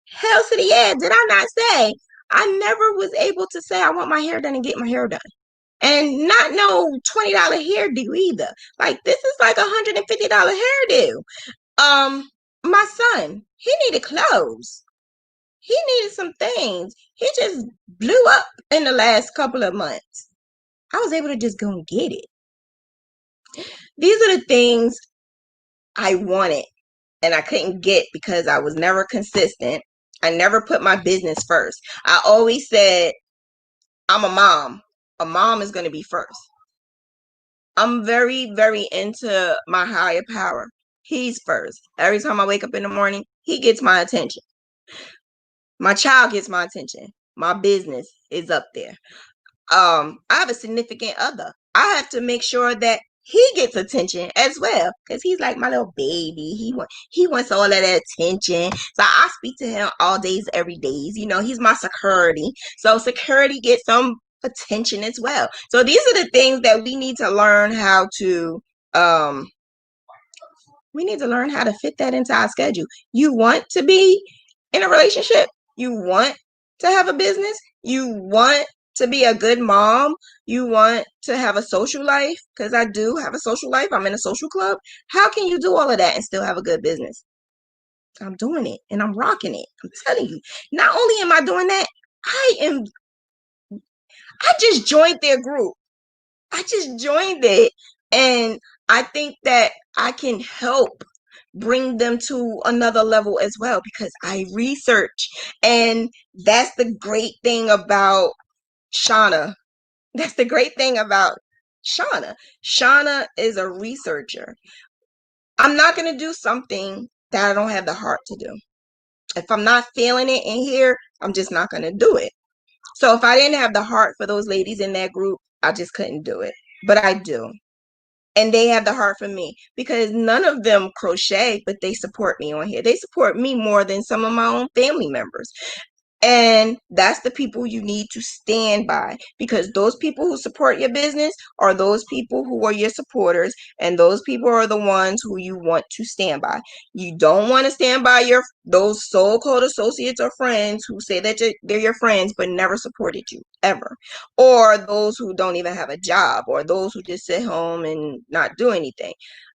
Hells to the yeah. Did I not say? I never was able to say I want my hair done and get my hair done. And not no $20 hairdo either. Like this is like $150 hairdo. My son, he needed clothes. He needed some things. He just blew up in the last couple of months. I was able to just go and get it. These are the things I wanted and I couldn't get because I was never consistent. I never put my business first. I always said, I'm a mom. A mom is going to be first. I'm very, very into my higher power. He's first. Every time I wake up in the morning, he gets my attention. My child gets my attention. My business is up there. I have a significant other. I have to make sure that he gets attention as well because he's like my little baby. He wants all of that attention. So I speak to him all days, every days. You know, he's my security. So security gets some attention as well. So these are the things that we need to learn how to fit that into our schedule. You want to be in a relationship, you want to have a business, you want to be a good mom, you want to have a social life, because I do have a social life. I'm in a social club. How can you do all of that and still have a good business? I'm doing it and I'm rocking it. I'm telling you. Not only am I doing that, I just joined their group. I just joined it, and I think that I can help bring them to another level as well because I research. And that's the great thing about Shanna. That's the great thing about Shanna. Shanna is a researcher. I'm not going to do something that I don't have the heart to do. If I'm not feeling it in here, I'm just not going to do it. So if I didn't have the heart for those ladies in that group, I just couldn't do it. But I do. And they have the heart for me because none of them crochet, but they support me on here. They support me more than some of my own family members. And that's the people you need to stand by, because those people who support your business are those people who are your supporters, and those people are the ones who you want to stand by. You don't want to stand by those so-called associates or friends who say that they're your friends but never supported you ever, or those who don't even have a job, or those who just sit home and not do anything.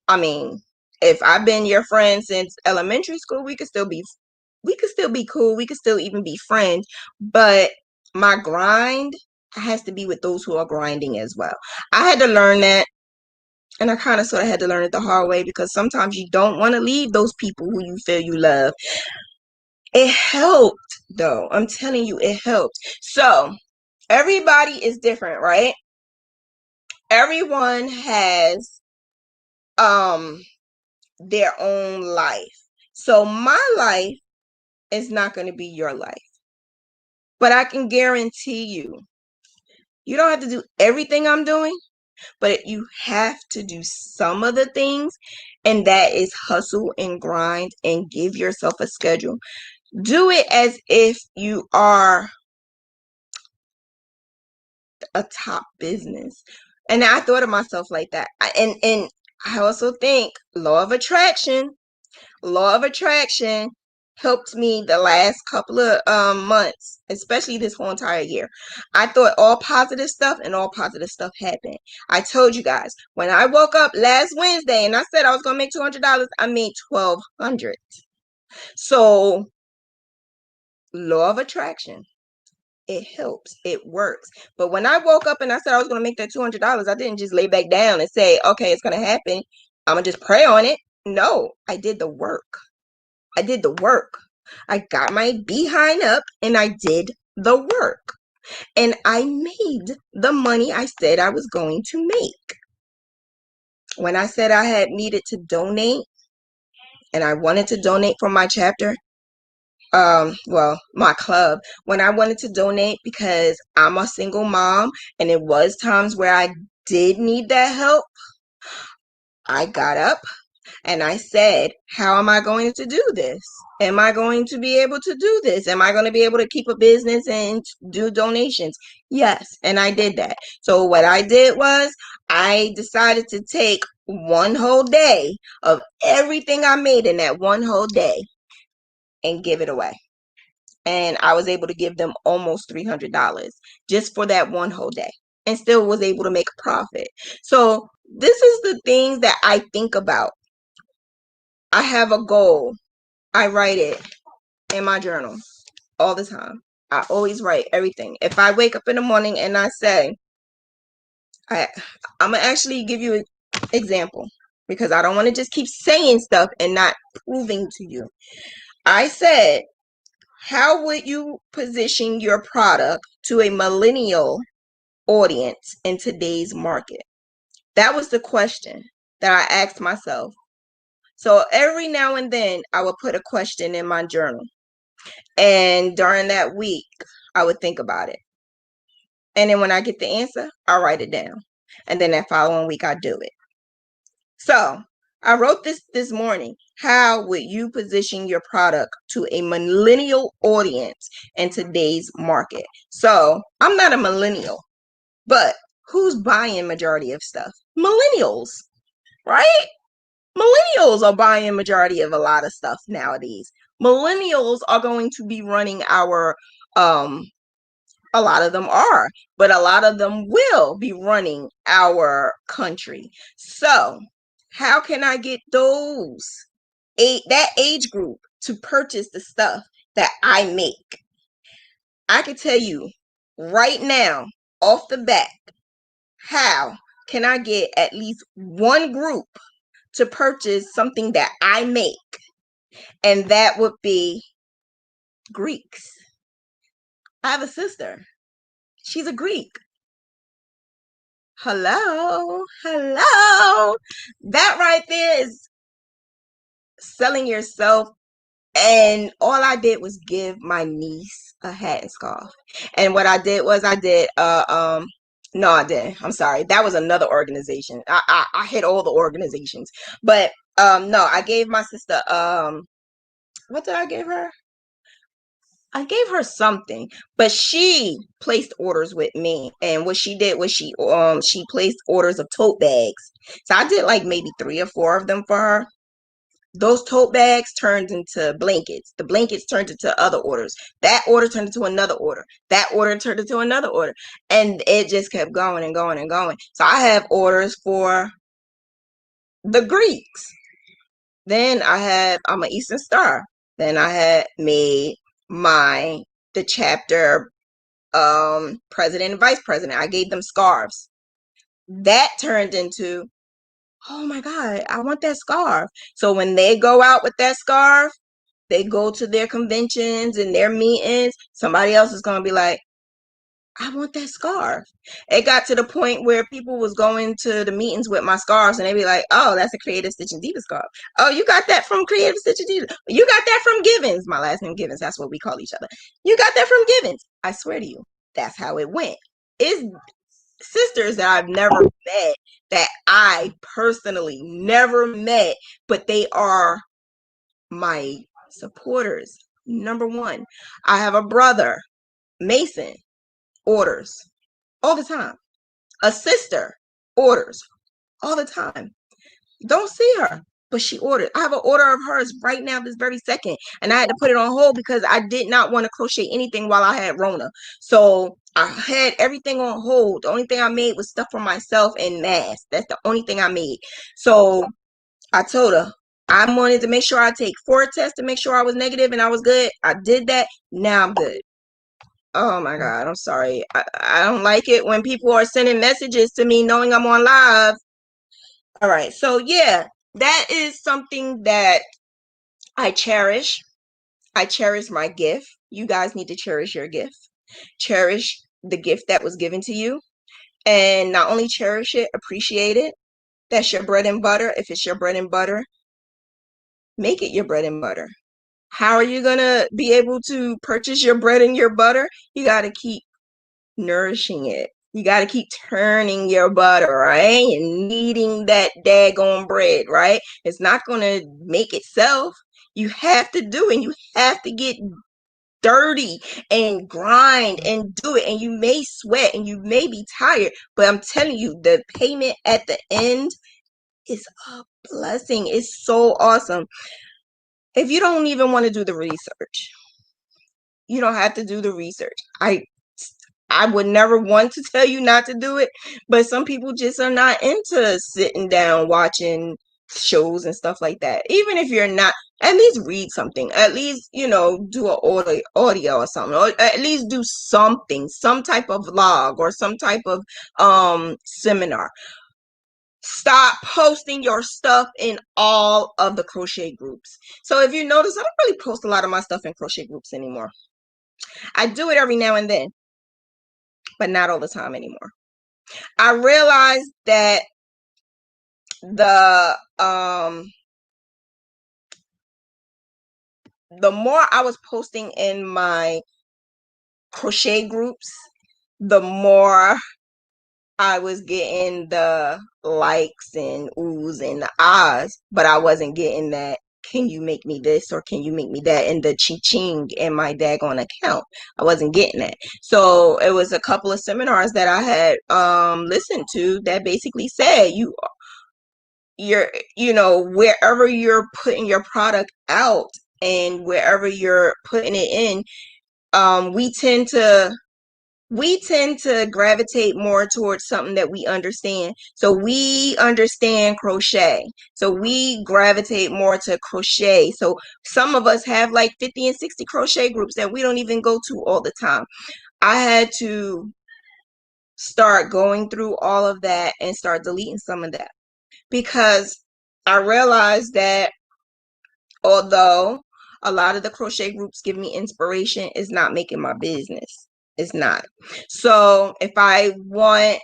I mean, if I've been your friend since elementary school, we could still be cool. We could still even be friends. But my grind has to be with those who are grinding as well. I had to learn that. And I kind of sort of had to learn it the hard way, because sometimes you don't want to leave those people who you feel you love. It helped, though. I'm telling you, it helped. So everybody is different, right? Everyone has their own life. So my life is not going to be your life. But I can guarantee you don't have to do everything I'm doing, but you have to do some of the things, and that is hustle and grind and give yourself a schedule. Do it as if you are a top business. And I thought of myself like that. And I also think Law of attraction helped me the last couple of months, especially this whole entire year. I thought all positive stuff, and all positive stuff happened. I told you guys, when I woke up last Wednesday and I said I was gonna make $200, I made $1,200. So law of attraction, it helps, it works. But when I woke up and I said I was gonna make that $200, I didn't just lay back down and say, okay, it's gonna happen, I'm gonna just pray on it. No, I did the work. I did the work. I got my behind up and I did the work. And I made the money I said I was going to make. When I said I had needed to donate and I wanted to donate for my chapter, my club, when I wanted to donate because I'm a single mom and it was times where I did need that help, I got up and I said, how am I going to do this? Am I going to be able to do this? Am I going to be able to keep a business and do donations? Yes, and I did that. So what I did was I decided to take one whole day of everything I made in that one whole day and give it away. And I was able to give them almost $300 just for that one whole day, and still was able to make a profit. So this is the things that I think about. I have a goal. I write it in my journal all the time. I always write everything. If I wake up in the morning and I say, I'm going to actually give you an example, because I don't want to just keep saying stuff and not proving to you. I said, how would you position your product to a millennial audience in today's market? That was the question that I asked myself. So every now and then I would put a question in my journal. And during that week, I would think about it. And then when I get the answer, I'll write it down. And then that following week, I do it. So I wrote this morning. How would you position your product to a millennial audience in today's market? So I'm not a millennial, but who's buying majority of stuff? Millennials, right? Millennials are buying majority of a lot of stuff nowadays. Millennials are going to be running our a lot of them are, but a lot of them will be running our country. So how can I get that age group to purchase the stuff that I make? I can tell you right now, off the bat, how can I get at least one group to purchase something that I make? And that would be Greeks. I have a sister. She's a Greek. Hello. That right there is selling yourself. And all I did was give my niece a hat and scarf. And what I did was no, I didn't. I'm sorry. That was another organization. I hit all the organizations. But no, I gave my sister what did I give her? I gave her something, but she placed orders with me. And what she did was she placed orders of tote bags. So I did like maybe 3 or 4 of them for her. Those tote bags turned into blankets. The blankets turned into other orders. That order turned into another order. That order turned into another order. And it just kept going and going and going. So I have orders for the Greeks. Then I'm an Eastern Star. Then I had made the chapter president and vice president. I gave them scarves. That turned into, oh my God, I want that scarf. So when they go out with that scarf, they go to their conventions and their meetings, somebody else is going to be like, I want that scarf. It got to the point where people was going to the meetings with my scarves and they'd be like, oh, that's a CreativeStitchNDiva scarf. Oh, you got that from CreativeStitchNDiva. You got that from Givens. My last name Givens. That's what we call each other. You got that from Givens. I swear to you, that's how it went. It's sisters that I've never met, that I personally never met, but they are my supporters. Number one, I have a brother, Mason, orders all the time. A sister orders all the time. Don't see her, but she ordered. I have an order of hers right now, this very second, and I had to put it on hold because I did not want to crochet anything while I had Rona. So I had everything on hold. The only thing I made was stuff for myself and masks. That's the only thing I made. So I told her, I wanted to make sure I take 4 tests to make sure I was negative and I was good. I did that. Now I'm good. Oh my God, I'm sorry. I don't like it when people are sending messages to me knowing I'm on live. All right, so yeah, that is something that I cherish. I cherish my gift. You guys need to cherish your gift. Cherish the gift that was given to you. And not only cherish it, appreciate it. That's your bread and butter. If it's your bread and butter, make it your bread and butter. How are you going to be able to purchase your bread and your butter? You got to keep nourishing it. You got to keep turning your butter, right? And kneading that daggone bread, right? It's not going to make itself. You have to do it. You have to get dirty and grind and do it. And you may sweat and you may be tired, but I'm telling you, the payment at the end is a blessing. It's so awesome. If you don't even want to do the research, you don't have to do the research. I would never want to tell you not to do it, but some people just are not into sitting down watching shows and stuff like that. Even if you're not, at least read something. At least, do an audio or something, or at least do something, some type of vlog or some type of seminar. Stop posting your stuff in all of the crochet groups. So if you notice, I don't really post a lot of my stuff in crochet groups anymore. I do it every now and then, but not all the time anymore. I realized that the more I was posting in my crochet groups, the more I was getting the likes and oohs and the ahs, but I wasn't getting that, can you make me this or can you make me that, and the ching in my daggone account. I wasn't getting that. So it was a couple of seminars that I had listened to that basically said wherever you're putting your product out and wherever you're putting it in, we tend to gravitate more towards something that we understand. So we understand crochet. So we gravitate more to crochet. So some of us have like 50 and 60 crochet groups that we don't even go to all the time. I had to start going through all of that and start deleting some of that, because I realized that although a lot of the crochet groups give me inspiration, it's not making my business. It's not. So if I want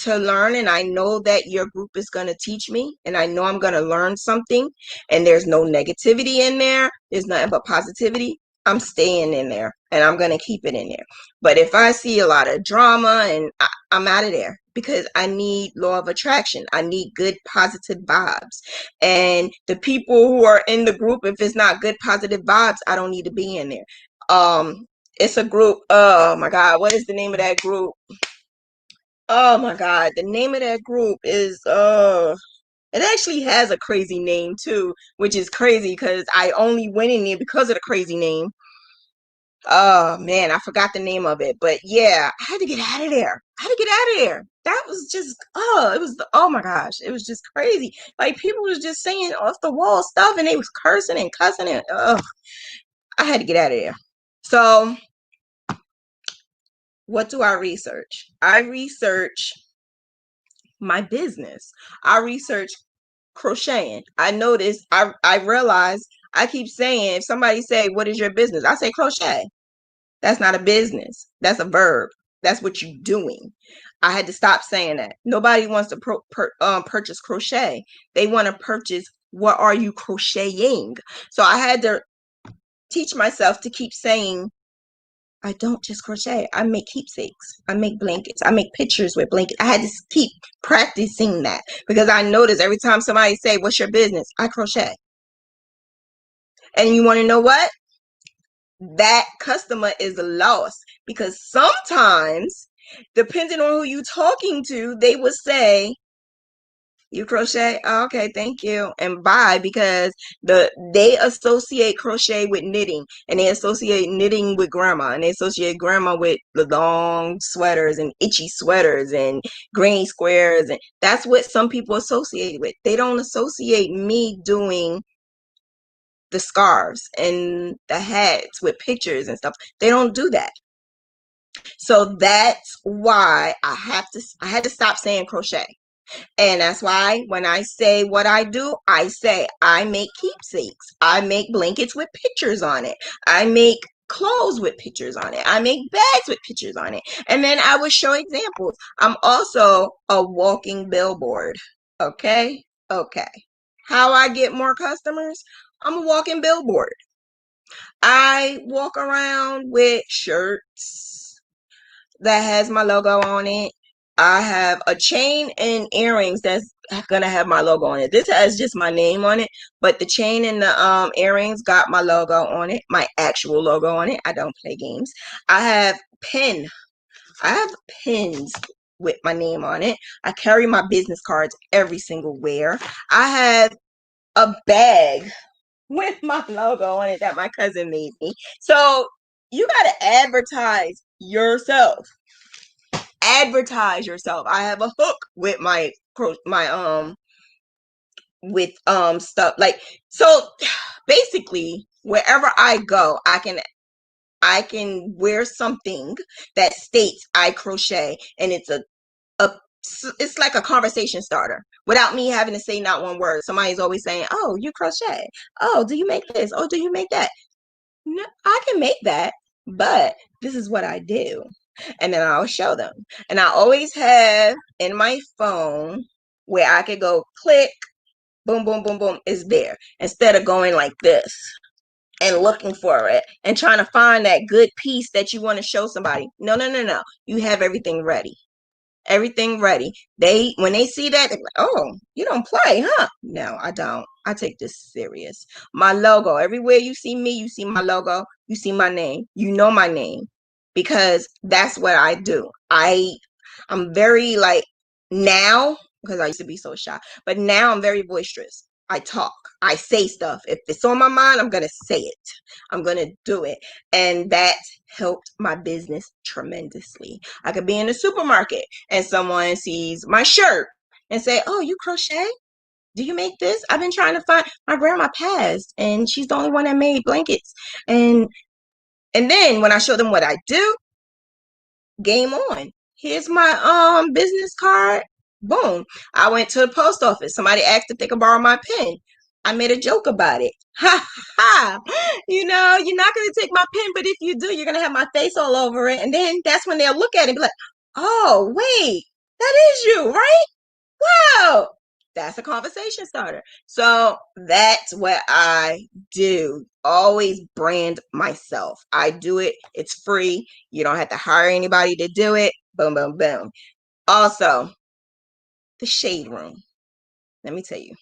to learn, and I know that your group is going to teach me, and I know I'm going to learn something, and there's no negativity in there, there's nothing but positivity, I'm staying in there, and I'm going to keep it in there. But if I see a lot of drama, and I'm out of there, because I need law of attraction. I need good positive vibes. And the people who are in the group, if it's not good positive vibes, I don't need to be in there. It's a group. Oh my God, what is the name of that group? Oh my God, the name of that group is it actually has a crazy name too, which is crazy because I only went in there because of the crazy name. Oh man, I forgot the name of it, but yeah, I had to get out of there. I had to get out of there. That was just, oh my gosh, it was just crazy. Like people was just saying off the wall stuff, and they was cursing and cussing, and I had to get out of there. So what do I research? I research my business. I research crocheting. I noticed, I realized I keep saying, if somebody say, what is your business? I say crochet. That's not a business. That's a verb. That's what you're doing. I had to stop saying that. Nobody wants to purchase crochet. They want to purchase, what are you crocheting? So I had to teach myself to keep saying, I don't just crochet. I make keepsakes. I make blankets. I make pictures with blankets. I had to keep practicing that, because I noticed every time somebody say, what's your business? I crochet. And you want to know what? That customer is lost, because sometimes, depending on who you're talking to, they will say, you crochet? Oh, okay, thank you, and bye, because they associate crochet with knitting, and they associate knitting with grandma, and they associate grandma with the long sweaters and itchy sweaters and green squares, and that's what some people associate with. They don't associate me doing the scarves and the hats with pictures and stuff. They don't do that. So that's why I had to stop saying crochet. And that's why when I say what I do, I say I make keepsakes. I make blankets with pictures on it. I make clothes with pictures on it. I make bags with pictures on it. And then I would show examples. I'm also a walking billboard. Okay? Okay. How I get more customers? I'm a walking billboard. I walk around with shirts that has my logo on it. I have a chain and earrings that's gonna have my logo on it. This has just my name on it, but the chain and the earrings got my logo on it, my actual logo on it. I don't play games. I have pins with my name on it. I carry my business cards every single where. I have a bag with my logo on it that my cousin made me. So you got to advertise yourself. Advertise yourself. I have a hook with my with stuff, like, so basically wherever I go, I can wear something that states I crochet, and it's like a conversation starter without me having to say not one word. Somebody's always saying, oh, you crochet. Oh, do you make this? Oh, do you make that? No, I can make that, but this is what I do. And then I'll show them. And I always have in my phone where I could go click, boom, boom, boom, boom, is there. Instead of going like this and looking for it and trying to find that good piece that you want to show somebody. No, no, no, no. You have everything ready. Everything ready. When they see that, they're like, oh, you don't play, huh? No, I don't. I take this serious. My logo, everywhere you see me, you see my logo, you see my name, you know my name, because that's what I do. I'm very, like, now, because I used to be so shy, but now I'm very boisterous. I talk, I say stuff. If it's on my mind, I'm going to say it. I'm going to do it. And that helped my business tremendously. I could be in the supermarket and someone sees my shirt and say, oh, you crochet? Do you make this? I've been trying to find, my grandma passed and she's the only one that made blankets. And then when I show them what I do, game on. here's my business card. Boom. I went to the post office. Somebody asked if they could borrow my pen. I made a joke about it. Ha ha. You're not gonna take my pen, but if you do, you're gonna have my face all over it. And then that's when they'll look at it and be like, oh, wait, that is you, right? Wow. That's a conversation starter. So that's what I do. Always brand myself. I do it. It's free. You don't have to hire anybody to do it. Boom, boom, boom. Also, the shade room. Let me tell you.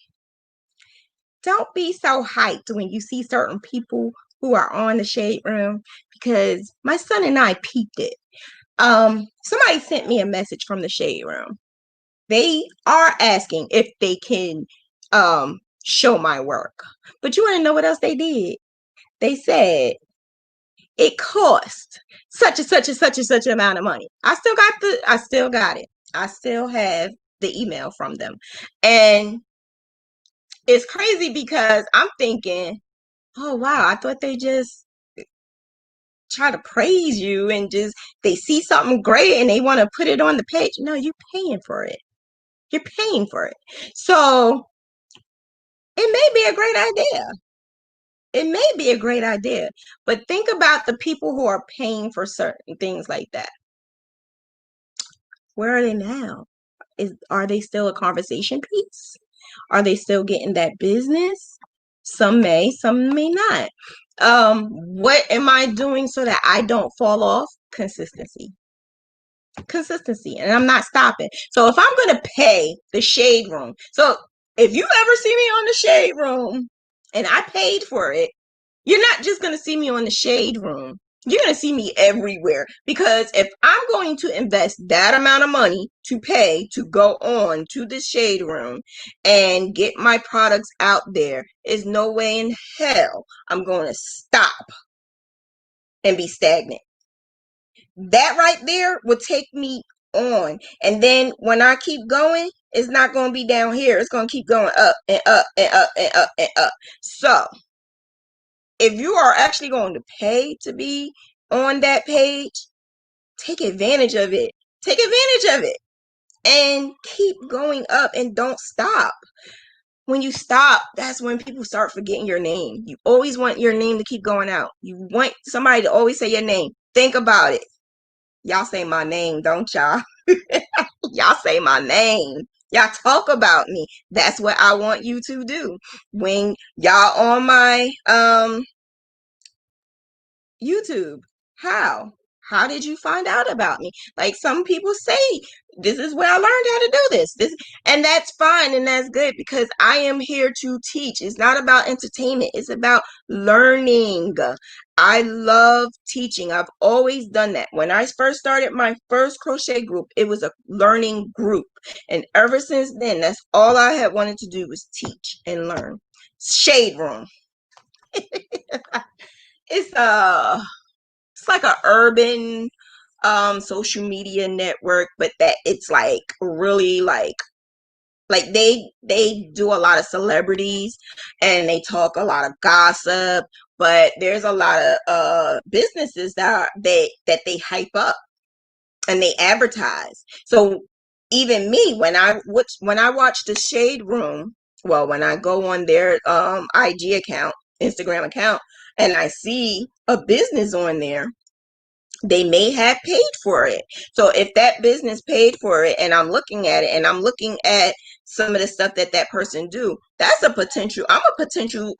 Don't be so hyped when you see certain people who are on the shade room, because my son and I peeped it. Somebody sent me a message from the shade room. They are asking if they can show my work. But you want to know what else they did? They said it cost such and such and such and such amount of money. I still got it. I still have the email from them. And it's crazy because I'm thinking, oh wow, I thought they just try to praise you and just they see something great and they want to put it on the page. No, you're paying for it. You're paying for it. So it may be a great idea. It may be a great idea. But think about the people who are paying for certain things like that. Where are they now? Are they still a conversation piece? Are they still getting that business? Some may, some may not. What am I doing so that I don't fall off? Consistency. And I'm not stopping. So if I'm going to pay the shade room, so if you ever see me on the shade room and I paid for it, you're not just going to see me on the shade room. You're going to see me everywhere, because if I'm going to invest that amount of money to pay to go on to the shade room and get my products out there, there's no way in hell I'm going to stop and be stagnant. That right there will take me on. And then when I keep going, it's not going to be down here. It's going to keep going up and up and up and up and up. So if you are actually going to pay to be on that page, take advantage of it. Take advantage of it and keep going up and don't stop. When you stop, that's when people start forgetting your name. You always want your name to keep going out. You want somebody to always say your name. Think about it. Y'all say my name, don't y'all? Y'all say my name. Y'all talk about me. That's what I want you to do. When y'all on my YouTube, how did you find out about me? Like, some people say, this is where I learned how to do this, and that's fine and that's good, because I am here to teach. It's not about entertainment, it's about learning. I love teaching. I've always done that. When I first started my first crochet group, it was a learning group, and ever since then, that's all I had wanted to do, was teach and learn. Shade room. It's like a urban social media network, but that it's like really like they do a lot of celebrities and they talk a lot of gossip, but there's a lot of businesses that they hype up and they advertise. So even me, when I watch the Shade Room, well, when I go on their IG account, Instagram account, and I see a business on there, they may have paid for it. So if that business paid for it and I'm looking at it and I'm looking at some of the stuff that person do, that's a potential, I'm a potential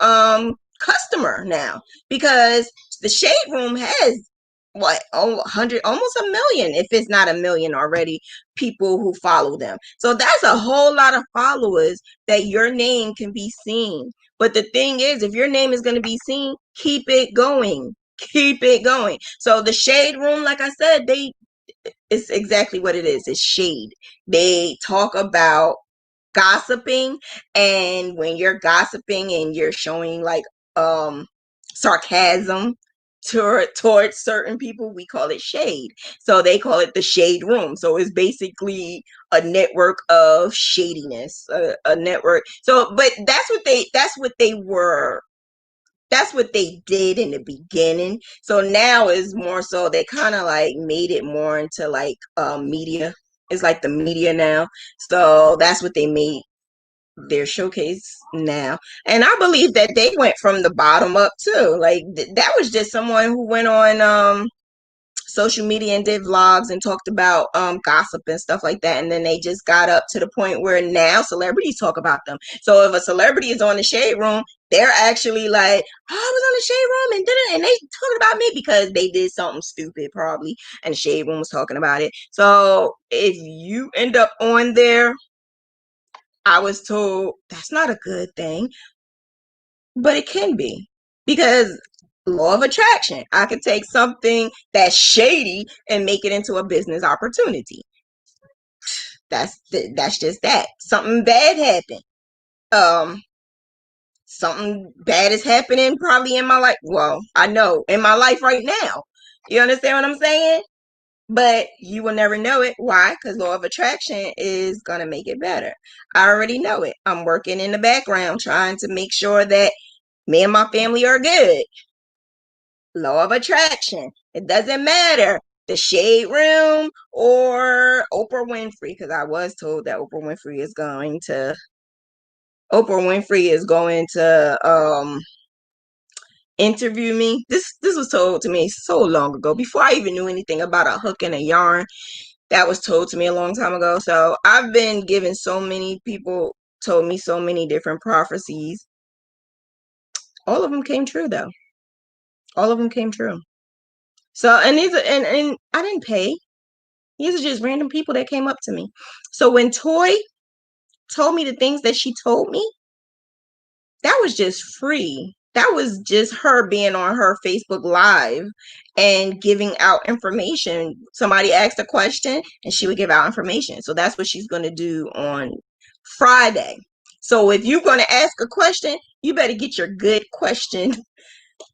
customer now, because the Shade Room has what, 100, almost a million, if it's not a million already, people who follow them. So that's a whole lot of followers that your name can be seen. But the thing is, if your name is going to be seen, keep it going. Keep it going. So the Shade Room, like I said, it's exactly what it is. It's shade. They talk about gossiping, and when you're gossiping and you're showing like sarcasm towards certain people, we call it shade. So they call it the Shade Room. So it's basically a network of shadiness, a network. So but that's what they were that's what they did in the beginning. So now is more so they kind of like made it more into like media. It's like the media now. So that's what they made their showcase now. And I believe that they went from the bottom up too. Like that was just someone who went on social media and did vlogs and talked about gossip and stuff like that, and then they just got up to the point where now celebrities talk about them. So if a celebrity is on the shade room, they're actually like, oh, I was on the shade room and did it, and they talking about me because they did something stupid probably, and the shade room was talking about it. So if you end up on there, I was told that's not a good thing, but it can be, because law of attraction. I could take something that's shady and make it into a business opportunity. That's just that. Something bad happened. Something bad is happening probably in my life. Well, I know in my life right now. You understand what I'm saying? But you will never know it. Why? Because law of attraction is gonna make it better. I already know it. I'm working in the background trying to make sure that me and my family are good. Law of attraction. It doesn't matter the shade room or Oprah Winfrey, because I was told that Oprah Winfrey is going to interview me. This was told to me so long ago, before I even knew anything about a hook and a yarn. That was told to me a long time ago. So I've been given, so many people told me so many different prophecies. All of them came true though. All of them came true. So, and these are, and I didn't pay. These are just random people that came up to me. So when Toy told me the things that she told me, that was just free. That was just her being on her Facebook Live and giving out information. Somebody asked a question and she would give out information. So that's what she's going to do on Friday. So if you're going to ask a question, you better get your good question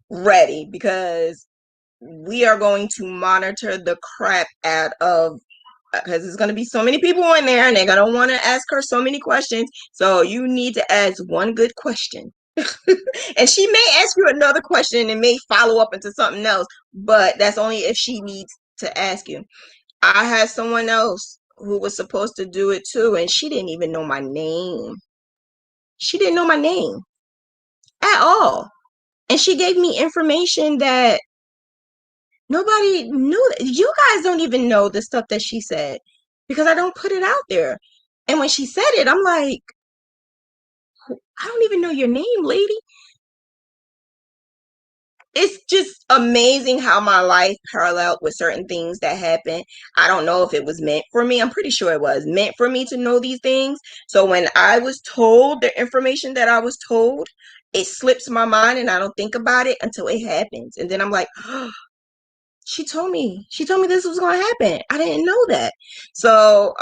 ready, because we are going to monitor the crap out of, because there's going to be so many people in there and they're going to want to ask her so many questions. So you need to ask one good question. And she may ask you another question and may follow up into something else, but that's only if she needs to ask you. I had someone else who was supposed to do it too, and she didn't even know my name. She didn't know my name at all. And she gave me information that nobody knew. You guys don't even know the stuff that she said, because I don't put it out there. And when she said it, I'm like, I don't even know your name, lady. It's just amazing how my life paralleled with certain things that happened. I don't know if it was meant for me. I'm pretty sure it was meant for me to know these things. So when I was told the information that I was told, it slips my mind and I don't think about it until it happens. And then I'm like, oh, she told me this was going to happen. I didn't know that. So,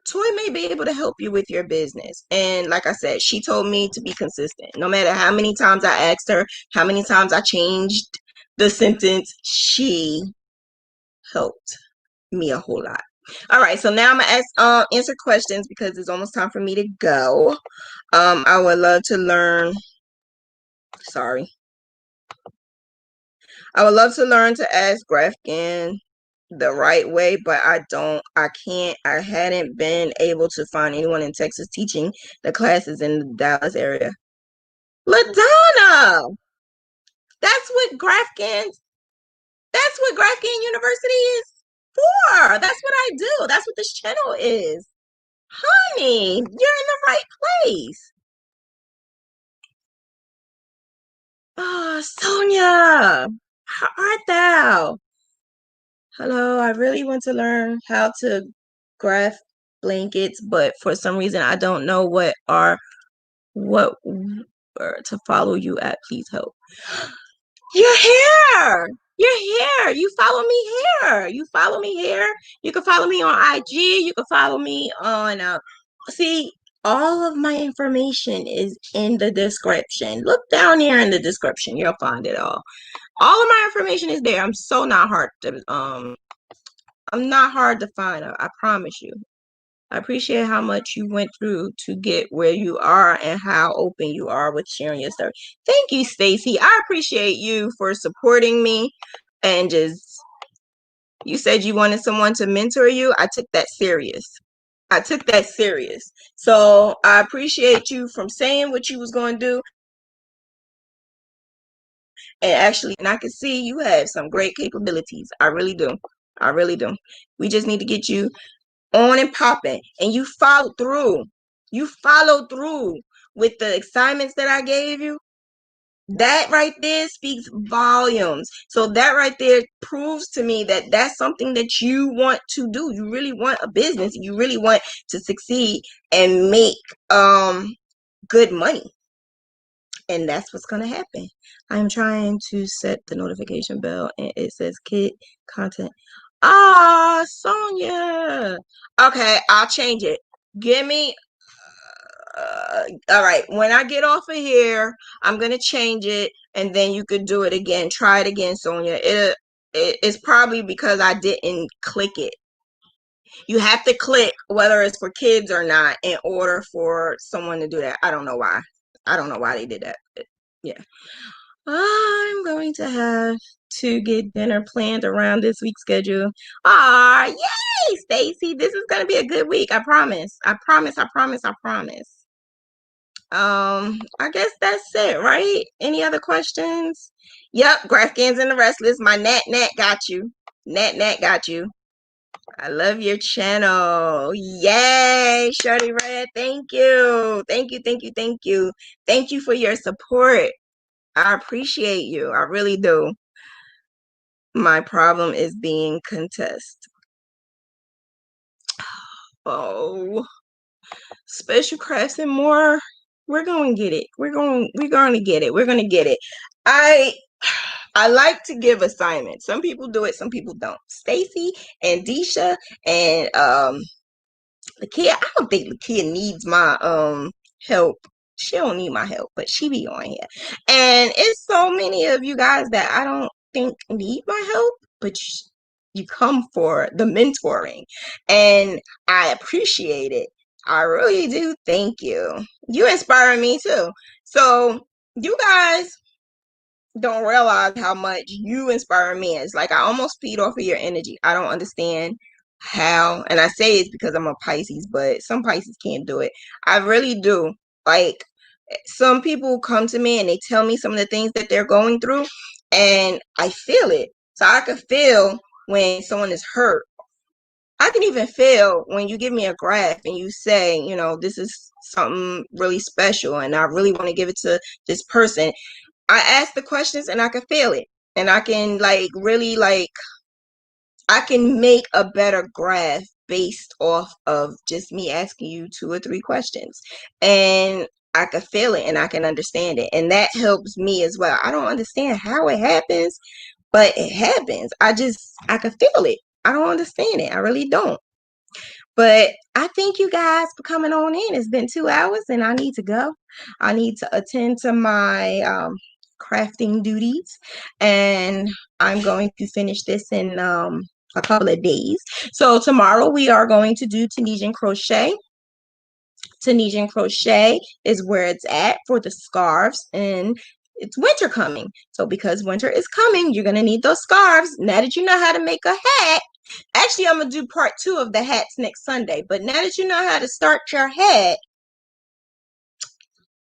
Toy may be able to help you with your business. And like I said, she told me to be consistent. No matter how many times I asked her, how many times I changed the sentence, she helped me a whole lot. All right, so now I'm gonna answer questions because it's almost time for me to go. I would love to learn. Sorry. I would love to learn to ask Graphghan the right way, but I can't. I hadn't been able to find anyone in Texas teaching the classes in the Dallas area. LaDonna, that's what Graphghan University is for. That's what I do. That's what this channel is. Honey, you're in the right place. Oh, Sonia, how art thou? Hello, I really want to learn how to graph blankets, but for some reason I don't know what to follow you at. Please help. You're here. You're here. You follow me here. You follow me here. You can follow me on IG. You can follow me on see, all of my information is in the description. Look down here in the description. You'll find it all. All of my information is there. I'm so not hard to I'm not hard to find. I promise you. I appreciate how much you went through to get where you are and how open you are with sharing your story. Thank you, Stacy. I appreciate you for supporting me and just, you said you wanted someone to mentor you. I took that serious. So I appreciate you from saying what you was going to do. And actually, and I can see you have some great capabilities. I really do. We just need to get you on and popping, and you followed through. With the assignments that I gave you. That right there speaks volumes. So that right there proves to me that that's something that you want to do. You really want a business. You really want to succeed and make good money. And that's what's going to happen. I'm trying to set the notification bell and it says kid content. Ah, Sonia. Okay, I'll change it. Give me all right, when I get off of here, I'm going to change it and then you could do it again. Try it again, Sonia. It's probably because I didn't click it. You have to click whether it's for kids or not in order for someone to do that. I don't know why. They did that. But yeah. I'm going to have to get dinner planned around this week's schedule. Ah, yay, Stacy. This is going to be a good week. I promise. I guess that's it, right? Any other questions? Yep, Graphghans and the Restless. My Nat got you. Nat got you. I love your channel. Yay, Shorty Red. Thank you. Thank you for your support. I appreciate you. I really do. My problem is being contest. Oh, special crafts and more. We're going to get it. We're going to get it. I like to give assignments. Some people do it, some people don't. Stacy and Disha and Lakia. I don't think Lakia needs my help. She don't need my help, but she be on here. And it's so many of you guys that I don't think need my help, but you come for the mentoring. And I appreciate it. I really do. Thank you. You inspire me too. So you guys don't realize how much you inspire me. It's like I almost feed off of your energy. I don't understand how, and I say it's because I'm a Pisces, but some Pisces can't do it. I really do. Like, some people come to me and they tell me some of the things that they're going through, and I feel it. So I can feel when someone is hurt. I can even feel when you give me a graph and you say, this is something really special and I really want to give it to this person. I ask the questions and I can feel it. And I can I can make a better graph based off of just me asking you 2 or 3 questions. And I can feel it and I can understand it. And that helps me as well. I don't understand how it happens, but it happens. I can feel it. I don't understand it. I really don't. But I thank you guys for coming on in. It's been 2 hours and I need to go. I need to attend to my crafting duties. And I'm going to finish this in a couple of days. So tomorrow we are going to do Tunisian crochet. Tunisian crochet is where it's at for the scarves, and it's winter coming. So because winter is coming, you're going to need those scarves. Now that you know how to make a hat, actually I'm going to do part 2 of the hats next Sunday, but now that you know how to start your hat,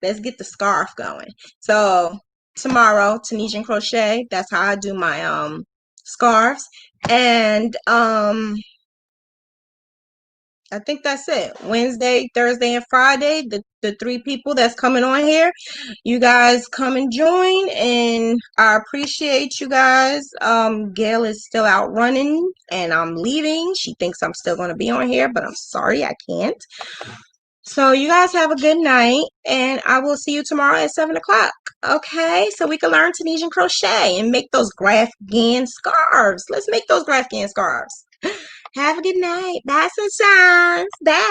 let's get the scarf going. So tomorrow, Tunisian crochet, that's how I do my scarves. And I think that's it. Wednesday, Thursday, and Friday, the 3 people that's coming on here, you guys come and join, and I appreciate you guys. Gail is still out running, and I'm leaving. She thinks I'm still going to be on here, but I'm sorry, I can't. So you guys have a good night, and I will see you tomorrow at 7 o'clock. Okay, so we can learn Tunisian crochet and make those Graphghan scarves. Let's make those Graphghan scarves. Have a good night. Bye, sunshines. Bye.